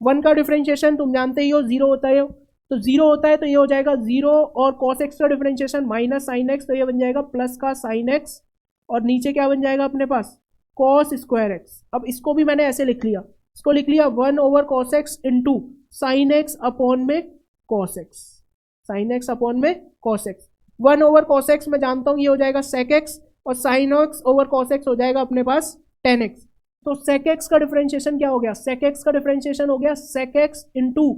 1 का डिफरेंशिएशन तुम जानते ही हो 0 होता है, तो 0 होता है तो ये हो जाएगा 0, और कॉस एक्स का डिफरेंशिएशन माइनस साइन एक्स, तो ये बन जाएगा प्लस का साइन एक्स, और नीचे क्या बन जाएगा अपने पास कॉस स्क्वायर एक्स। अब इसको भी मैंने ऐसे लिख लिया, इसको लिख लिया 1 over cos x into sine x upon में cos x, sine x upon में cos x. 1 over cos x मैं जानता हूँ ये हो जाएगा सेक एक्स, और sine x over cos x हो जाएगा अपने पास टेन एक्स। तो सेक एक्स का डिफरेंशिएशन क्या हो गया, सेक एक्स का डिफरेंशिएशन हो गया sec x into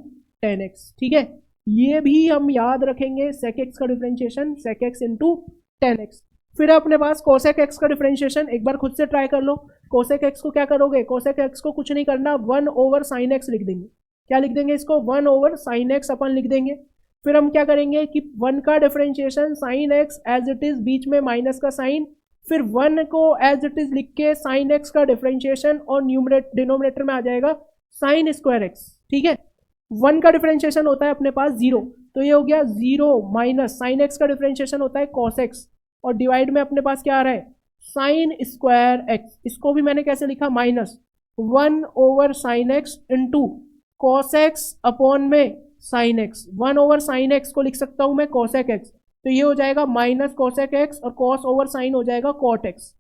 tan x, ठीक है। ये भी हम याद रखेंगे, सेक एक्स का differentiation sec x into tan x. फिर अपने पास कोसेक एक्स का डिफरेंशिएशन, एक बार खुद से ट्राई कर लो। कोसेक एक्स को क्या करोगे, कोसेक एक्स को कुछ नहीं करना, 1 ओवर साइन एक्स लिख देंगे। क्या लिख देंगे इसको, 1 ओवर साइन एक्स अपन लिख देंगे। फिर हम क्या करेंगे कि 1 का differentiation sine x as it is, बीच में माइनस का साइन, फिर 1 को एज इट इज लिख के साइन एक्स का डिफरेंशिएशन और डिनोमिनेटर में आ जाएगा साइन स्क्वायर एक्स। ठीक है, 1 का डिफरेंशिएशन होता है अपने पास 0, तो ये हो गया 0 माइनस साइन एक्स का डिफरेंशिएशन होता है कॉस एक्स, और डिवाइड में अपने पास क्या आ रहा है साइन स्क्वायर एक्स। इसको भी मैंने कैसे लिखा, minus 1 over sine x into cos x upon में sine x. 1 over sine x को लिख सकता हूं मैं कॉसेक एक्स, तो ये हो जाएगा माइनस कॉसेक एक्स, और कॉस ओवर साइन हो जाएगा कॉट एक्स।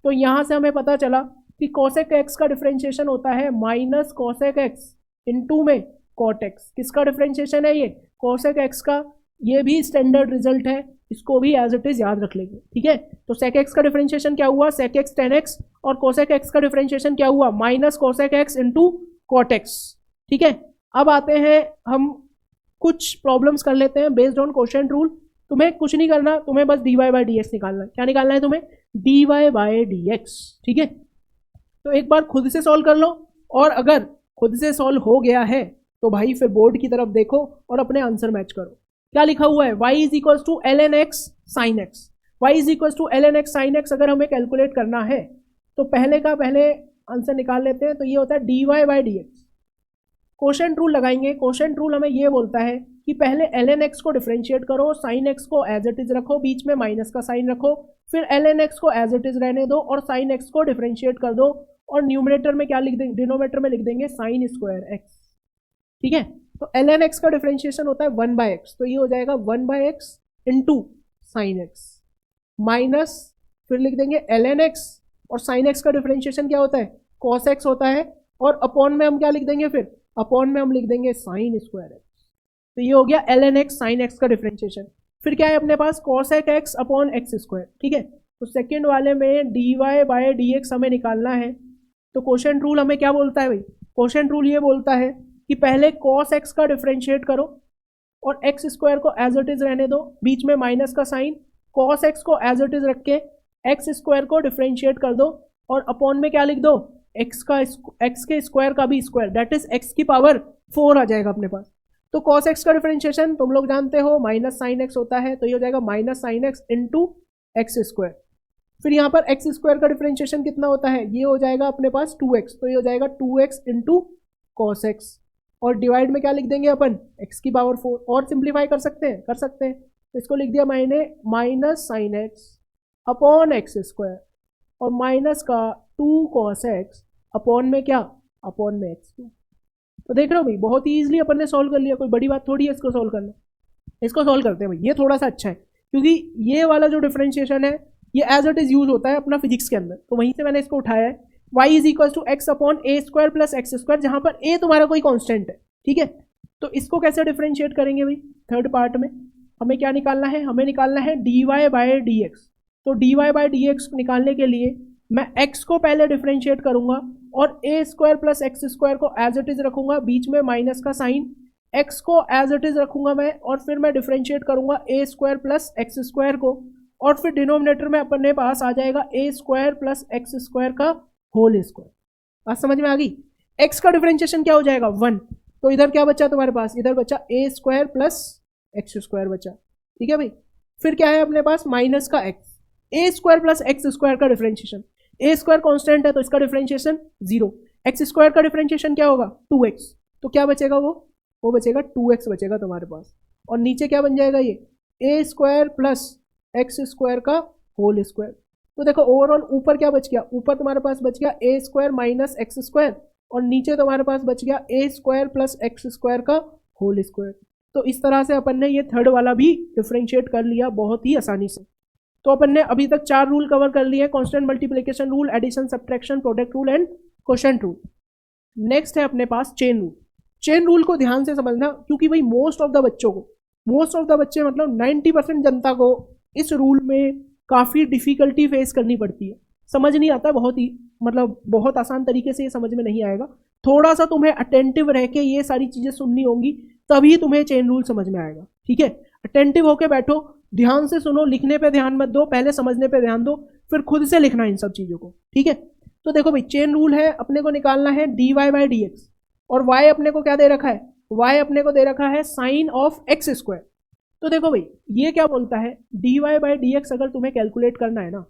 तो यहां से हमें पता चला कि कॉसेक एक्स का डिफरेंशिएशन होता है माइनस कॉसेक एक्स इंटू में कॉट एक्स। किसका डिफरेंशिएशन है ये, कॉसेक एक्स का। ये भी स्टैंडर्ड रिजल्ट है, इसको भी एज इट इज याद रख लेंगे। ठीक है, तो सेक एक्स का डिफरेंशिएशन क्या हुआ, सेक एक्स टेन एक्स, और कोसेक एक्स का डिफरेंशिएशन क्या हुआ, minus cosec x into cot x. ठीक है, अब आते हैं हम कुछ प्रॉब्लम्स कर लेते हैं बेस्ड ऑन कोशेंट रूल। तुम्हें कुछ नहीं करना, तुम्हें बस dy बाई डी एक्स निकालना है। क्या निकालना है तुम्हें, dy बाई डी एक्स। ठीक है, तो एक बार खुद से सॉल्व कर लो, और अगर खुद से सॉल्व हो गया है तो भाई फिर बोर्ड की तरफ देखो और अपने आंसर मैच करो। क्या लिखा हुआ है, y is equal to l n x sine x. y is equal to l n x sine x अगर हमें कैलकुलेट करना है तो पहले का पहले आंसर निकाल लेते हैं। तो ये होता है dy by d x. Quotient rule लगाएंगे। कोशेंट रूल हमें ये बोलता है कि पहले ln x को डिफरेंशिएट करो, साइन x को एज इट इज रखो, बीच में माइनस का साइन रखो, फिर ln x को एज इट इज रहने दो और साइन x को डिफरेंशिएट कर दो, और न्यूमरेटर में क्या लिख देंगे, डिनोमिनेटर में लिख देंगे साइन स्क्वायर x। ठीक है, तो ln x का डिफरेंशिएशन होता है 1 बाई एक्स, तो ये हो जाएगा 1 by x into sine x, minus फिर लिख देंगे ln x, और साइन x का डिफरेंशिएशन क्या होता है cos x होता है, और अपॉन में हम क्या लिख देंगे, फिर अपॉन में हम लिख देंगे साइन स्क्वायर एक्स। तो ये हो गया ln x साइन x का डिफरेंशिएशन। फिर क्या है अपने पास cosec x upon x square. ठीक है, तो सेकंड वाले में dy बाय dx हमें निकालना है। तो कोशेंट रूल हमें क्या बोलता है भाई, कोशेंट रूल ये बोलता है कि पहले cos x का डिफरेंशिएट करो और एक्स स्क्वायर को एज इट इज रहने दो, बीच में माइनस का साइन, cos x को एज इट इज रख के एक्स स्क्वायर को डिफरेंशिएट कर दो, और अपॉन में क्या लिख दो, एक्स के स्क्वायर का भी स्क्वायर, दैट इज एक्स की पावर 4 आ जाएगा अपने पास। तो cos x का डिफरेंशिएशन तुम लोग जानते हो माइनस साइन एक्स होता है, तो ये हो जाएगा minus sine x into x square. फिर यहाँ पर एक्स स्क्वायर का डिफरेंशिएशन कितना होता है, ये हो जाएगा अपने पास 2x, तो ये हो जाएगा 2x इंटू कॉस एक्स, और डिवाइड में क्या लिख देंगे अपन, एक्स की पावर 4। और सिंप्लीफाई कर सकते हैं, तो इसको लिख दिया मैंने minus sine x upon x square, और माइनस का 2 कॉस एक्स अपॉन में क्या, अपॉन में x2। तो देख रहे हो भाई, बहुत ही ईजिली अपन ने सॉल्व कर लिया, कोई बड़ी बात थोड़ी है इसको सॉल्व करना। इसको सॉल्व करते हैं भाई, ये थोड़ा सा अच्छा है क्योंकि ये वाला जो डिफरेंशिएशन है ये एज इट इज यूज होता है अपना फिजिक्स के अंदर, तो वहीं से मैंने इसको उठाया है। y is equal to x upon a square plus x square, जहां पर a तुम्हारा कोई कॉन्स्टेंट है। ठीक है, तो इसको कैसे डिफरेंशिएट करेंगे भाई, थर्ड पार्ट में हमें क्या निकालना है, हमें निकालना है dy बाय डी एक्स। तो dy बाय डी एक्स निकालने के लिए मैं x को पहले डिफरेंशिएट करूंगा और a square plus x square को एज इट इज रखूंगा, बीच में माइनस का साइन, x को एज इट इज रखूंगा मैं, और फिर मैं डिफरेंशिएट करूंगा a square plus x square को, और फिर डिनोमिनेटर में अपने पास आ जाएगा a square plus x square का होल स्क्वायर। बात समझ में आ गई। x का डिफरेंशिएशन क्या हो जाएगा 1, तो इधर क्या बचा तुम्हारे पास, इधर बचा a square plus x square बचा। ठीक है भाई, फिर क्या है अपने पास माइनस का x, a square plus x square का डिफरेंशिएशन, a स्क्वायर कांस्टेंट है तो इसका डिफरेंशिएशन 0, एक्स स्क्वायर का डिफरेंशिएशन क्या होगा 2x, तो क्या बचेगा वो बचेगा 2x बचेगा तुम्हारे पास, और नीचे क्या बन जाएगा ये a square plus x square का होल स्क्वायर। तो देखो ओवरऑल ऊपर क्या बच गया, ऊपर तुम्हारे पास बच गया a square minus x square, और नीचे तुम्हारे पास बच गया a square plus x square का होल स्क्वायर। तो इस तरह से अपन ने ये थर्ड वाला भी डिफरेंशिएट कर लिया बहुत ही आसानी से। तो अपन ने अभी तक 4 रूल कवर कर लिए, constant multiplication rule, addition subtraction, product rule and quotient rule. Next है अपने पास चेन रूल। चेन रूल को ध्यान से समझना, क्योंकि भाई मोस्ट ऑफ द बच्चे मतलब 90% जनता को इस रूल में काफ़ी डिफिकल्टी फेस करनी पड़ती है, समझ नहीं आता, बहुत आसान तरीके से ये समझ में नहीं आएगा। थोड़ा सा तुम्हें अटेंटिव रह के ये सारी चीज़ें सुननी होंगी, तभी तुम्हें चेन रूल समझ में आएगा। ठीक है, अटेंटिव होके बैठो, ध्यान से सुनो, लिखने पे ध्यान मत दो, पहले समझने पे ध्यान दो, फिर खुद से लिखना इन सब चीज़ों को। ठीक है, तो देखो भाई चेन रूल है, अपने को निकालना है dy बाई डी एक्स, और y अपने को क्या दे रखा है y अपने को दे रखा है साइन ऑफ एक्स स्क्वायर। तो देखो भाई ये क्या बोलता है, dy बाई डी एक्स अगर तुम्हें कैलकुलेट करना है ना,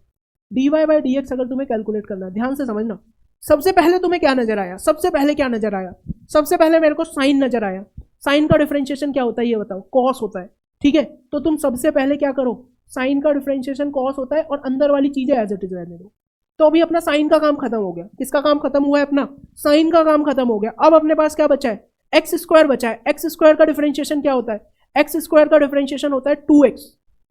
dy बाई डी एक्स अगर तुम्हें कैलकुलेट करना है, ध्यान से समझना, सबसे पहले तुम्हें क्या नजर आया, सबसे पहले क्या नजर आया, सबसे पहले मेरे को साइन नजर आया। साइन का डिफरेंशिएशन क्या होता है ये बताओ, कॉस होता है, ठीक है। तो तुम सबसे पहले क्या करो, साइन का डिफरेंशिएशन कॉस होता है और अंदर वाली चीजें एज इट इज रहने दो। तो अभी अपना साइन का काम खत्म हो गया, किसका काम खत्म हुआ है, अपना साइन का काम खत्म हो गया। अब अपने पास क्या बचा है, एक्स स्क्वायर बचा है। एक्स स्क्वायर का डिफरेंशिएशन क्या होता है, एक्स स्क्वायर का डिफरेंशिएशन होता है 2x।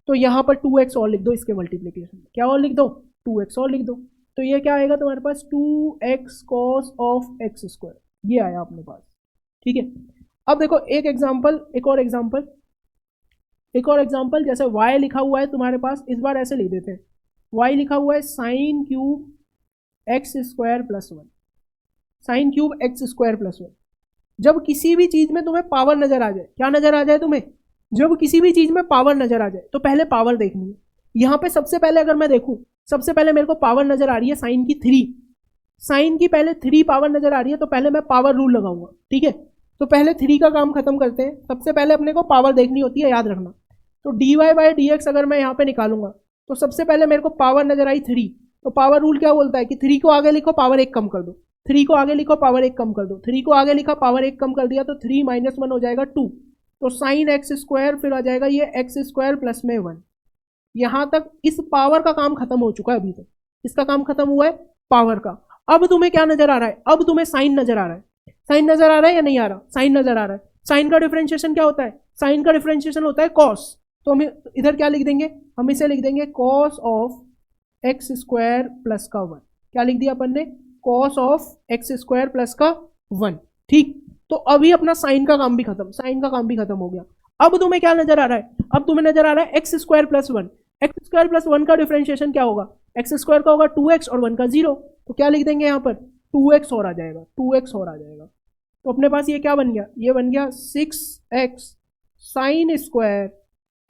तो यहाँ पर 2x और लिख दो, इसके मल्टीप्लीकेशन क्या और लिख दो, 2x और लिख दो। तो ये क्या आएगा तुम्हारे पास, 2x cos of x square, ये आया अपने पास, ठीक है। अब देखो एक एग्जांपल, एक और एग्जांपल, जैसे y लिखा हुआ है तुम्हारे पास, इस बार ऐसे लिख देते हैं, y लिखा हुआ है sine cube x square plus 1, sine cube x square plus 1। जब किसी भी चीज में तुम्हें पावर नजर आ जाए, क्या नजर आ जाए तुम्हें, जब किसी भी चीज में पावर नजर आ जाए तो पहले पावर देखनी है। यहाँ पे सबसे पहले अगर मैं देखूं, सबसे पहले मेरे को पावर नजर आ रही है साइन की 3, साइन की पहले 3 पावर नजर आ रही है, तो पहले मैं पावर रूल लगाऊंगा, ठीक है। तो पहले 3 का काम खत्म करते हैं, सबसे पहले अपने को पावर देखनी होती है, याद रखना। तो dy बाई डी एक्स अगर मैं यहाँ पे निकालूंगा, तो सबसे पहले मेरे को पावर नजर आई 3, तो पावर रूल क्या बोलता है कि 3 को आगे लिखो पावर 1 कम कर दो, 3 को आगे लिखो पावर 1 कम कर दो, 3 को आगे लिखा पावर 1 कम कर दिया, तो 3 माइनस 1 हो जाएगा 2। तो साइन एक्स स्क्वायर फिर आ जाएगा ये एक्स स्क्वायर प्लस में 1। यहां तक इस पावर का काम खत्म हो चुका है, अभी तक इसका काम खत्म हुआ है पावर का। अब तुम्हें क्या नजर आ रहा है, अब तुम्हें साइन नजर आ रहा है, साइन नजर आ रहा है या नहीं आ रहा, साइन नजर आ रहा है। साइन का डिफरेंशिएशन क्या होता है, साइन का डिफरेंशिएशन होता है कॉस। तो हम इधर क्या लिख देंगे, हम इसे लिख देंगे cos of x square plus का 1। क्या लिख दिया अपन ने, cos of x square plus का 1, ठीक। तो अभी अपना साइन का काम भी खत्म, साइन का काम भी खत्म हो गया। अब तुम्हें क्या नजर आ रहा है, अब तुम्हें नजर आ रहा है x square plus 1। X square plus 1 का डिफरेंशिएशन क्या होगा, एक्स स्क्वायर का होगा 2x और 1 का 0। तो क्या लिख देंगे यहाँ पर, 2x और आ जाएगा, 2x और आ जाएगा। तो अपने पास ये क्या बन गया, ये बन गया 6x sign square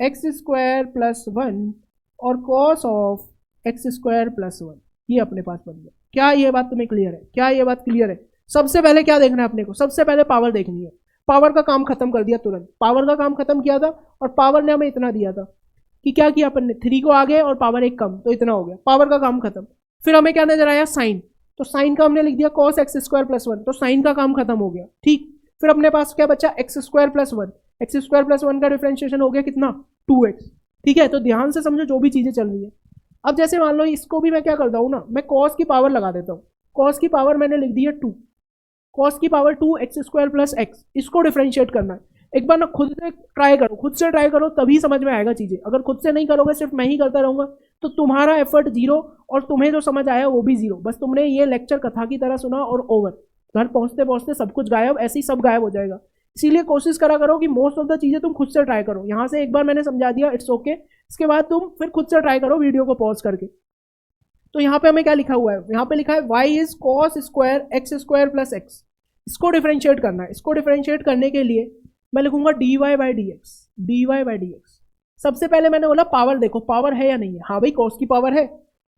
x square plus 1 और cos of x square plus 1, ये अपने पास बन गया। क्या ये बात तुम्हें क्लियर है, क्या ये बात क्लियर है। सबसे पहले क्या देखना है अपने को, सबसे पहले पावर देखनी है। पावर का काम खत्म कर दिया तुरंत, पावर का काम खत्म किया था, और पावर ने हमें इतना दिया था कि क्या किया अपन ने, 3 को आगे और पावर 1 कम, तो इतना हो गया, पावर का काम खत्म। फिर हमें क्या नजर आया, साइन। तो साइन का हमने लिख दिया कॉस एक्स स्क्वायर प्लस 1, तो साइन का काम खत्म हो गया, ठीक। फिर अपने पास क्या बचा, x square plus 1, x square plus 1 का डिफरेंशिएशन हो गया कितना, 2x, ठीक है। तो ध्यान से समझो जो भी चीजें चल रही है। अब जैसे मान लो इसको भी मैं क्या करता हूँ ना, मैं कॉस की पावर लगा देता हूँ, कॉस की पावर मैंने लिख दी है 2, कॉस की power 2 x square plus x, इसको डिफरेंशिएट करना है। एक बार ना खुद से ट्राई करो, खुद से ट्राई करो, तभी समझ में आएगा चीजें। अगर खुद से नहीं करोगे, सिर्फ मैं ही करता रहूंगा, तो तुम्हारा एफर्ट 0 और तुम्हें जो समझ आया वो भी 0। बस तुमने ये लेक्चर कथा की तरह सुना और ओवर, घर पहुंचते पहुंचते सब कुछ गायब, ऐसे ही सब गायब हो जाएगा। इसीलिए कोशिश करा करो कि मोस्ट ऑफ द चीजें तुम खुद से ट्राई करो। यहाँ से एक बार मैंने समझा दिया, इट्स ओके, इसके बाद तुम फिर खुद से ट्राई करो वीडियो को पॉज करके। तो यहाँ पे हमें क्या लिखा हुआ है, यहाँ पे लिखा है y is cos square x square plus x, इसको डिफरेंशिएट करना है। इसको डिफरेंशिएट करने के लिए मैं लिखूंगा dy by d x, dy by d x. सबसे पहले मैंने बोला पावर देखो, पावर है या नहीं है, हाँ भाई कॉस की पावर है,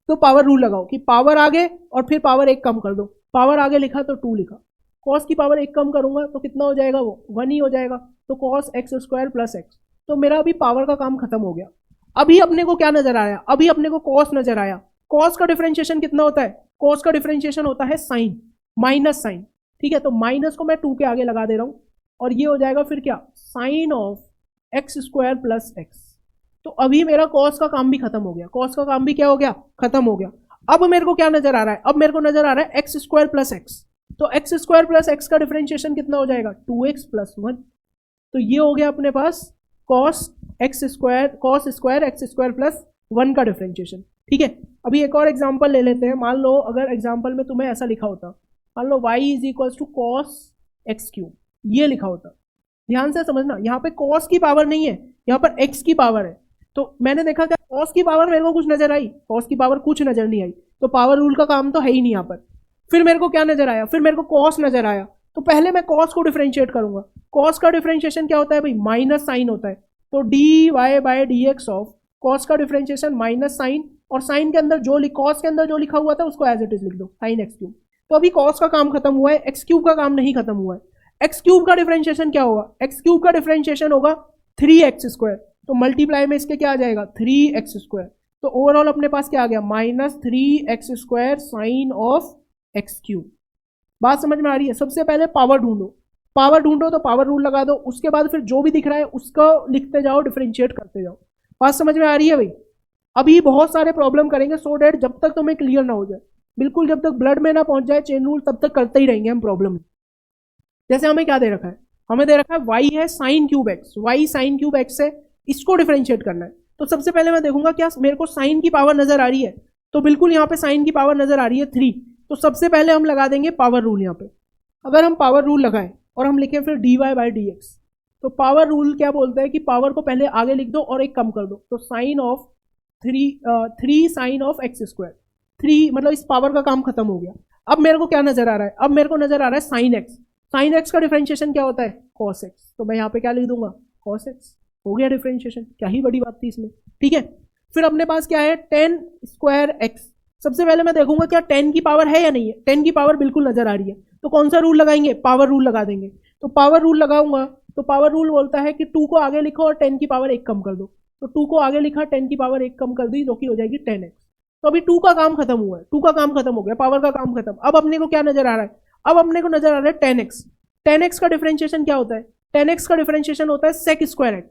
तो पावर रूल लगाओ कि पावर आगे और फिर पावर 1 कम कर दो। पावर आगे लिखा तो 2 लिखा, कॉस की पावर 1 कम करूंगा तो कितना हो जाएगा, वो 1 ही हो जाएगा। तो cos x square plus x, तो मेरा अभी पावर का काम खत्म हो गया। अभी अपने को क्या नजर आया, अभी अपने को कॉस नजर आया। कॉस का डिफरेंशिएशन कितना होता है, कॉस का डिफरेंशिएशन होता है साइन माइनस साइन, ठीक है। तो माइनस को मैं 2 के आगे लगा दे रहा हूं, और ये हो जाएगा फिर क्या, sine of x square plus x. तो अभी मेरा कॉस का काम भी खत्म हो गया, कॉस का काम भी क्या हो गया, खत्म हो गया। अब मेरे को क्या नजर आ रहा है, अब मेरे को नजर आ रहा है एक्स स्क्वायर प्लस एक्स। तो एक्स स्क्वायर प्लस एक्स का डिफरेंशिएशन कितना हो जाएगा, 2x प्लस 1। तो ये हो गया अपने पास cos square x square plus 1 का डिफरेंशिएशन, ठीक है। अभी एक और एग्जांपल ले लेते हैं। मान लो अगर एग्जांपल में तुम्हें ऐसा लिखा होता, मान लो y is equal to cos x cube, ये लिखा होता। ध्यान से समझना, यहाँ पे कॉस की पावर नहीं है, यहाँ पर x की पावर है। तो मैंने देखा क्या, कॉस की पावर मेरे को कुछ नजर आई, कॉस की पावर कुछ नजर नहीं आई, तो पावर रूल का काम तो है ही नहीं यहाँ पर। फिर मेरे को क्या नजर आया, फिर मेरे को कॉस नजर आया, तो पहले मैं कॉस को डिफरेंशिएट करूंगा। कॉस का डिफरेंशिएशन क्या होता है भाई, माइनस साइन होता है। तो d y by d x of cos का डिफरेंशिएशन माइनस साइन, और साइन के अंदर जो कॉस के अंदर जो लिखा हुआ था उसको एज इट इज लिख दो, साइन एक्स क्यूब। तो अभी कॉस का काम खत्म हुआ है, एक्स क्यूब का काम नहीं खत्म हुआ है। एक्स क्यूब का डिफरेंशिएशन क्या होगा, एक्स क्यूब का डिफरेंशिएशन होगा 3x², तो मल्टीप्लाई में इसके क्या आ जाएगा 3x², तो ओवरऑल अपने पास क्या आ गया -3x² sign of x cube. बात समझ में आ रही है। सबसे पहले पावर ढूंढो, पावर ढूंढो तो पावर रूल लगा दो, उसके बाद फिर जो भी दिख रहा है उसको लिखते जाओ, डिफरेंशिएट करते जाओ। बात समझ में आ रही है भाई। अभी बहुत सारे प्रॉब्लम करेंगे सो डैट जब तक तुम्हें क्लियर ना हो जाए, बिल्कुल जब तक ब्लड में ना पहुंच जाए चेन रूल, तब तक करते ही रहेंगे हम प्रॉब्लम। जैसे हमें क्या दे रखा है, हमें दे रखा है y है sine cube x, y sine cube x है, इसको डिफरेंशिएट करना है। तो सबसे पहले मैं देखूंगा क्या मेरे को साइन की पावर नजर आ रही है, तो बिल्कुल यहाँ पे साइन की पावर नजर आ रही है 3, तो सबसे पहले हम लगा देंगे पावर रूल यहाँ पे। अगर हम पावर रूल लगाएं और हम लिखें फिर dy/dx, तो पावर रूल क्या बोलता है कि पावर को पहले आगे लिख दो और एक कम कर दो, तो sign of 3 sign of x², 3 मतलब इस पावर का काम खत्म हो गया। अब मेरे को क्या नजर आ रहा है, अब मेरे को नजर आ रहा है साइन एक्स, साइन एक्स का डिफरेंशिएशन क्या होता है cos x, तो मैं यहाँ पे क्या लिख दूंगा cos x, हो गया डिफरेंशिएशन, क्या ही बड़ी बात थी इसमें, ठीक है। फिर अपने पास क्या है tan²x, सबसे पहले मैं देखूंगा क्या 10 की पावर है या नहीं है, 10 की पावर बिल्कुल नजर आ रही है, तो कौन सा रूल लगाएंगे, पावर रूल लगा देंगे। तो पावर रूल लगाऊंगा तो पावर रूल बोलता है कि 2 को आगे लिखो और 10 की पावर 1 कम कर दो, तो 2 को आगे लिखा 10 की पावर 1 कम कर दी, जो कि हो जाएगी 10x। तो अभी 2 का काम खत्म हुआ है, 2 का काम खत्म हो गया, पावर का काम खत्म। अब अपने को क्या नजर आ रहा है, अब अपने को नजर आ रहा है 10x। 10x का डिफरेंशिएशन क्या होता है, 10x का डिफरेंशिएशन होता है sec²x,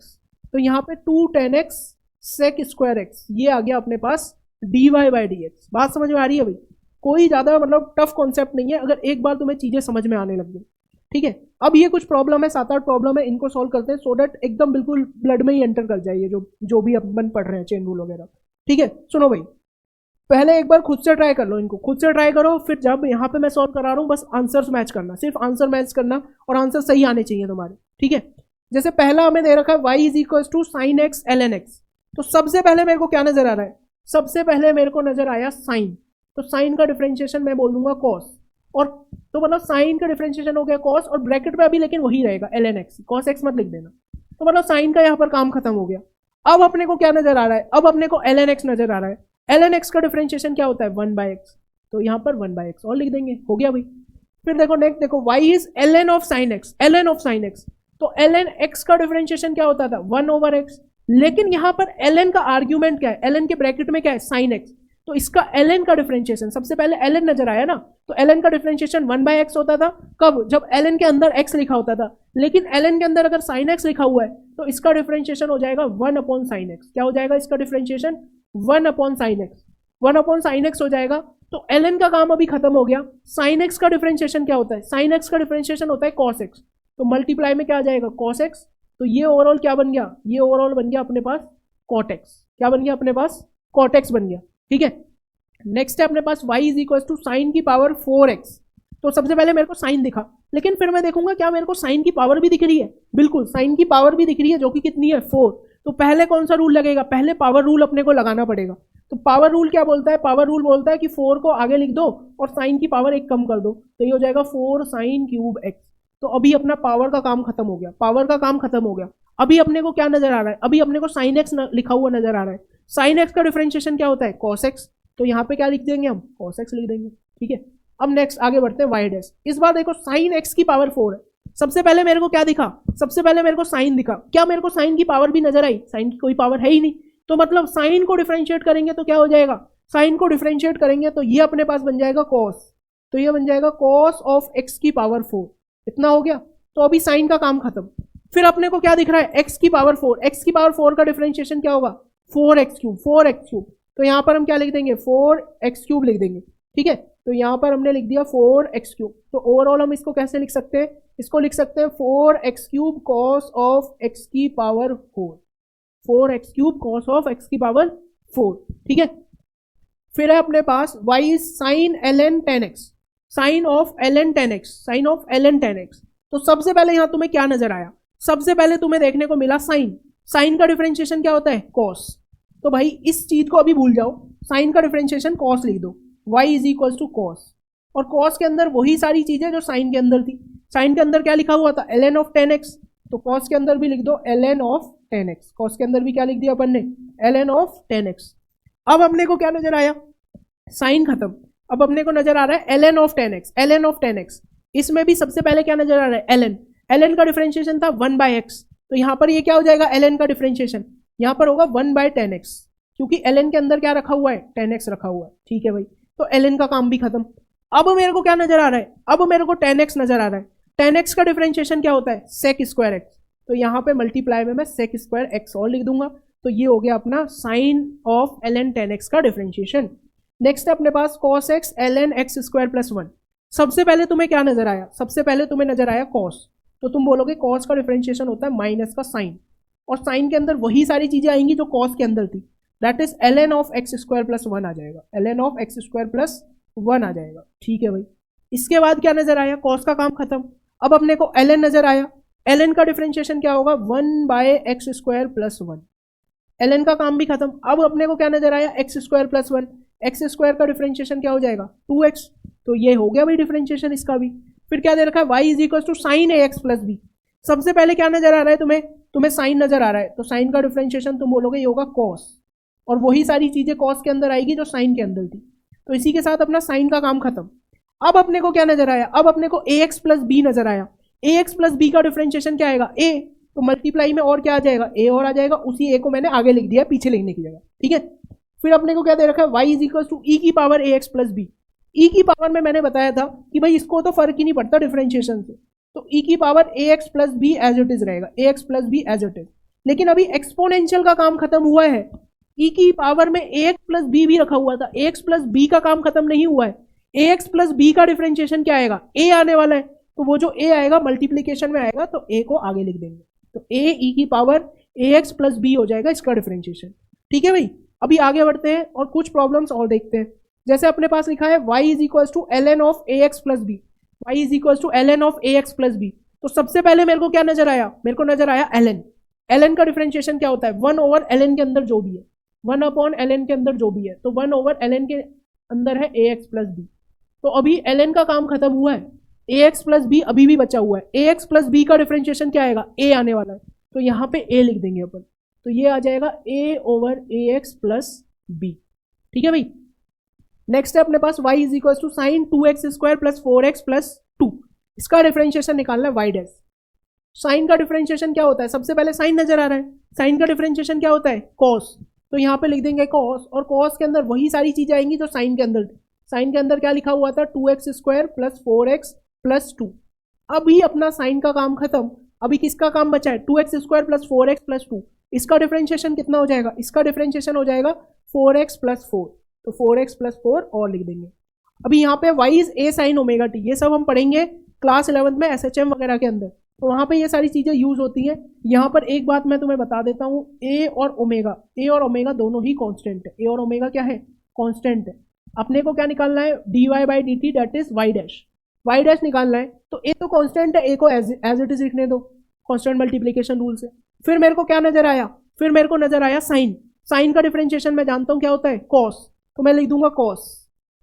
तो यहाँ पे 2 10x sec²x, ये आ गया अपने पास dy/dx। बात समझ में आ रही है भाई, कोई ज्यादा मतलब टफ कॉन्सेप्ट नहीं है, अगर एक बार तुम्हें चीजें समझ में आने लग गई, ठीक है। अब ये कुछ प्रॉब्लम है, 7-8 प्रॉब्लम है, इनको सॉल्व करते हैं सो दैट एकदम बिल्कुल ब्लड में ही एंटर कर जाइए जो भी अपन पढ़ रहे हैं चेन रूल वगैरह, ठीक है। सुनो भाई, पहले एक बार खुद से ट्राई कर लो, इनको खुद से ट्राई करो, फिर जब यहाँ पे मैं सॉल्व करा रहा हूँ बस आंसर्स मैच करना, सिर्फ आंसर मैच करना और आंसर सही आने चाहिए तुम्हारे, ठीक है। जैसे पहला हमें दे रखा है y = sin x ln x, तो सबसे पहले मेरे को क्या नजर आ रहा है, सबसे पहले मेरे को नजर आया साइन, तो साइन का डिफरेंशिएशन मैं बोल दूंगा cos, और तो मतलब साइन का डिफरेंशिएशन हो गया cos, और ब्रैकेट में अभी लेकिन वही रहेगा ln x, cos x मत लिख देना, तो मतलब साइन का यहाँ पर काम खत्म हो गया। अब अपने को क्या नजर आ रहा है, अब अपने को ln x नजर आ रहा है, ln x का डिफरेंशिएशन क्या होता है 1/x, तो यहाँ पर 1/x और लिख देंगे, हो गया भाई। फिर देखो नेक्स्ट देखो y is ln of sine x, ln of sine x, तो ln x का डिफरेंशिएशन क्या होता था 1/x, लेकिन यहाँ पर ln का आर्ग्यूमेंट क्या है, ln के ब्रैकेट में क्या है sin x, तो इसका ln का डिफरेंशिएशन सबसे पहले ln नजर आया ना, तो ln का डिफरेंशिएशन 1/x होता था, कब, जब ln के अंदर x लिखा होता था, लेकिन ln के अंदर अगर sin x लिखा हुआ है तो इसका डिफरेंशिएशन हो जाएगा 1/sin x, क्या हो जाएगा इसका differentiation 1/sin x, 1/sin x हो जाएगा। तो ln का काम अभी खत्म हो गया, sin x का डिफरेंशिएशन क्या होता है, sin x का डिफरेंशिएशन होता है cos x, तो मल्टीप्लाई में क्या आ जाएगा cos x, तो ये ओवरऑल क्या बन गया, ये ओवरऑल बन गया अपने पास cot x, क्या बन गया अपने पास cot x बन गया, ठीक है। नेक्स्ट है अपने पास y = sin की पावर 4x, तो सबसे पहले मेरे को साइन दिखा, लेकिन फिर मैं देखूंगा क्या मेरे को साइन की पावर भी दिख रही है, बिल्कुल साइन की पावर भी दिख रही है, जो कि कितनी है 4, तो पहले कौन सा रूल लगेगा, पहले पावर रूल अपने को लगाना पड़ेगा। तो पावर रूल क्या बोलता है, पावर रूल बोलता है कि 4 को आगे लिख दो और साइन की पावर 1 कम कर दो, तो ये हो जाएगा 4 sin क्यूब x। तो अभी अपना पावर का काम खत्म हो गया, पावर का काम खत्म हो गया। अभी अपने को क्या नजर आ रहा है, अभी अपने को साइन एक्स लिखा हुआ नजर आ रहा है, साइन एक्स का डिफरेंशिएशन क्या होता है cos x, तो यहाँ पे क्या लिख देंगे हम cos x लिख देंगे, ठीक है। अब नेक्स्ट आगे बढ़ते हैं y', इस बार देखो साइन x की पावर 4 है, सबसे पहले मेरे को क्या दिखा, सबसे पहले मेरे को साइन दिखा, क्या मेरे को साइन की पावर भी नजर आई, साइन की कोई पावर है ही नहीं, तो मतलब साइन को डिफरेंशिएट करेंगे तो क्या हो जाएगा, साइन को डिफरेंशिएट करेंगे तो ये अपने पास बन जाएगा cos, तो ये बन जाएगा cos ऑफ x की पावर 4, इतना हो गया। तो अभी साइन का काम खत्म। फिर अपने को क्या दिख रहा है x की पावर 4, x की पावर 4 का डिफरेंशिएशन क्या होगा 4x3, तो यहाँ पर हम क्या लिख देंगे 4x3 लिख देंगे, ठीक है। तो यहाँ पर हमने लिख दिया 4x3, तो ओवरऑल हम इसको कैसे लिख सकते हैं, इसको लिख सकते हैं 4x3 cos ऑफ x की power 4, 4x3 cos of x की पावर 4, ठीक है। फिर है अपने पास y इज sine ln 10x, sine of ln 10x, sine of ln 10x, तो सबसे पहले यहाँ तुम्हें क्या नजर आया, सबसे पहले तुम्हें देखने को मिला साइन, साइन का डिफरेंशिएशन क्या होता है cos, तो भाई इस चीज को अभी भूल जाओ, साइन का डिफरेंशिएशन cos लिख दो, y = cos, और cos के अंदर वही सारी चीजें जो साइन के अंदर थी, साइन के अंदर क्या लिखा हुआ था ln ऑफ 10x, तो cos के अंदर भी लिख दो ln ऑफ 10x, cos के अंदर भी क्या लिख दिया अपन ने ln ऑफ 10x। अब अपने को क्या नजर आया, साइन खत्म, अब अपने को नजर आ रहा है ln of 10x, ln of 10x, इसमें भी सबसे पहले क्या नजर आ रहा है, एल एन का डिफरेंशिएशन था 1/x, तो यहाँ पर ये क्या हो जाएगा, एल एन का डिफरेंशिएशन यहाँ पर होगा 1/10x, क्योंकि एल एन के अंदर क्या रखा हुआ है, 10x रखा हुआ है, ठीक है भाई। तो एल एन का काम भी खत्म। अब मेरे को क्या नजर आ रहा है, अब मेरे को 10x नजर आ रहा है। 10x का डिफरेंशिएशन क्या होता है, sec स्क्वायर x, तो यहाँ पे मल्टीप्लाई में मैं sec स्क्वायर x और लिख दूंगा, तो ये हो गया अपना साइन ऑफ ln 10x का डिफरेंशिएशन। नेक्स्ट है अपने पास cos x ln x square plus 1। सबसे पहले तुम्हें क्या नजर आया, सबसे पहले तुम्हें नजर आया cos, तो तुम बोलोगे cos का डिफरेंशिएशन होता है माइनस का साइन, और साइन के अंदर वही सारी चीजें आएंगी जो cos के अंदर थी, that is ln of x square plus 1 आ जाएगा, ln of x square plus 1 आ जाएगा, ठीक है भाई। इसके बाद क्या नजर आया, cos का काम खत्म। अब अपने को ln नजर आया, ln का डिफरेंशिएशन क्या होगा, 1/x स्क्वायर प्लस 1, ln का काम भी खत्म। अब अपने को क्या नजर आया, x square plus 1, x square का डिफरेंशिएशन क्या हो जाएगा, 2x, तो ये हो गया भाई डिफरेंशिएशन इसका भी। फिर क्या दे रखा है, y is equal to sine ax plus b। सबसे पहले क्या नजर आ रहा है तुम्हें साइन नजर आ रहा है, तो साइन का डिफरेंशिएशन तुम बोलोगे ये होगा cos, और वही सारी चीजें cos के अंदर आएगी जो साइन के अंदर थी, तो इसी के साथ अपना साइन का काम खत्म। अब अपने को क्या नजर आया, अब अपने को ax प्लस b नजर आया, ax प्लस b का डिफरेंशिएशन क्या आएगा, a, तो मल्टीप्लाई में और क्या आ जाएगा, a और आ जाएगा, उसी a को मैंने आगे लिख दिया पीछे लिखने की जगह, ठीक है। फिर अपने को क्या दे रखा है, y is equal to e की power ax plus b। e की पावर में मैंने बताया था कि भाई इसको तो फर्क ही नहीं पड़ता डिफरेंशिएशन से, तो e की power ax plus b as it is रहेगा, ax plus b as it is. लेकिन अभी एक्सपोनेंशियल का काम खत्म हुआ है, e की पावर में ax प्लस b भी रखा हुआ था, ax प्लस b का काम खत्म नहीं हुआ है, ax प्लस b का डिफरेंशिएशन क्या आएगा, a आने वाला है, तो वो जो a आएगा मल्टीप्लीकेशन में आएगा, तो a को आगे लिख देंगे, तो a e की पावर ax प्लस b हो जाएगा इसका डिफरेंशिएशन, ठीक है भाई। अभी आगे बढ़ते हैं और कुछ प्रॉब्लम्स और देखते हैं। जैसे अपने पास लिखा है y is equal to ln of ax plus b, y is equal to ln of ax plus b। तो सबसे पहले मेरे को क्या नजर आया, मेरे को नजर आया ln का डिफरेंशिएशन क्या होता है, 1 ओवर ln के अंदर जो भी है, 1 अपॉन ln के अंदर जो भी है, तो 1 ओवर ln के अंदर है ax प्लस b। तो अभी ln का काम खत्म हुआ है, ax प्लस b अभी भी बचा हुआ है, ax प्लस b का डिफरेंशिएशन क्या आएगा, a आने वाला है, तो यहाँ पे a लिख देंगे अपन, तो ये आ जाएगा a over ax plus b, ठीक है भाई। नेक्स्ट है अपने पास y is equal to sine 2x square plus 4x plus 2, इसका डिफरेंशिएशन निकालना है y डैश। साइन का डिफरेंशिएशन क्या होता है, सबसे पहले साइन नजर आ रहा है, साइन का डिफरेंशिएशन क्या होता है, cos, तो यहाँ पे लिख देंगे cos, और cos के अंदर वही सारी चीजें आएंगी जो साइन के अंदर थी। साइन के अंदर क्या लिखा हुआ था, 2x square plus 4x plus 2। अभी अपना साइन का काम खत्म, अभी किसका काम बचा है, 2x square plus 4x plus 2, इसका डिफरेंशिएशन कितना हो जाएगा, इसका डिफरेंशिएशन हो जाएगा 4x प्लस 4, तो 4x प्लस 4 और लिख देंगे। अभी यहाँ पे y is a sine omega t, ये सब हम पढ़ेंगे क्लास 11 में SHM वगैरह के अंदर, तो वहाँ पे ये सारी चीज़ें यूज होती हैं। यहाँ पर एक बात मैं तुम्हें बता देता हूँ, a और ओमेगा दोनों ही कांस्टेंट है, a और ओमेगा क्या है, कांस्टेंट है। अपने को क्या निकालना है, dy by d T that is y dash निकालना है, तो a तो कांस्टेंट है, a को एज इट इज लिखने दो कांस्टेंट मल्टीप्लिकेशन रूल से। फिर मेरे को क्या नजर आया, फिर मेरे को नजर आया साइन, साइन का डिफरेंशिएशन मैं जानता हूँ क्या होता है, cos, तो मैं लिख दूंगा cos,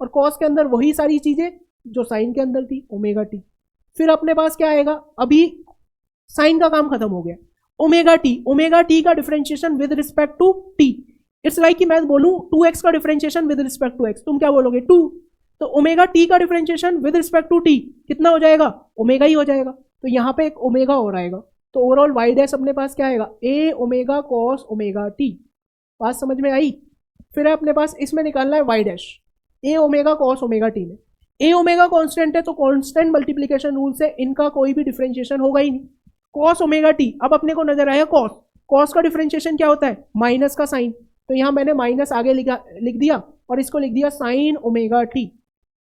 और cos के अंदर वही सारी चीजें जो साइन के अंदर थी, ओमेगा टी। फिर अपने पास क्या आएगा, अभी साइन का काम खत्म हो गया, ओमेगा टी का differentiation with respect to T, it's like कि मैं बोलूं 2x का differentiation with respect to x, तुम क्या बोलोगे 2, तो ओमेगा टी का differentiation with respect to T कितना हो जाएगा, ओमेगा ही हो जाएगा, तो यहाँ पे एक ओमेगा और आएगा, तो ओवरऑल y डैश अपने पास क्या आएगा, a omega cos omega T. बात समझ में आई। फिर अपने पास इसमें निकालना है y dash, a omega cos omega T में, a ओमेगा कांस्टेंट है, तो कांस्टेंट मल्टीप्लिकेशन रूल से इनका कोई भी डिफरेंशिएशन होगा ही नहीं। कॉस ओमेगा टी, अब अपने को नजर आया कॉस का डिफरेंशिएशन क्या होता है, माइनस का साइन, तो यहाँ मैंने माइनस आगे लिख दिया और इसको लिख दिया साइन ओमेगा टी।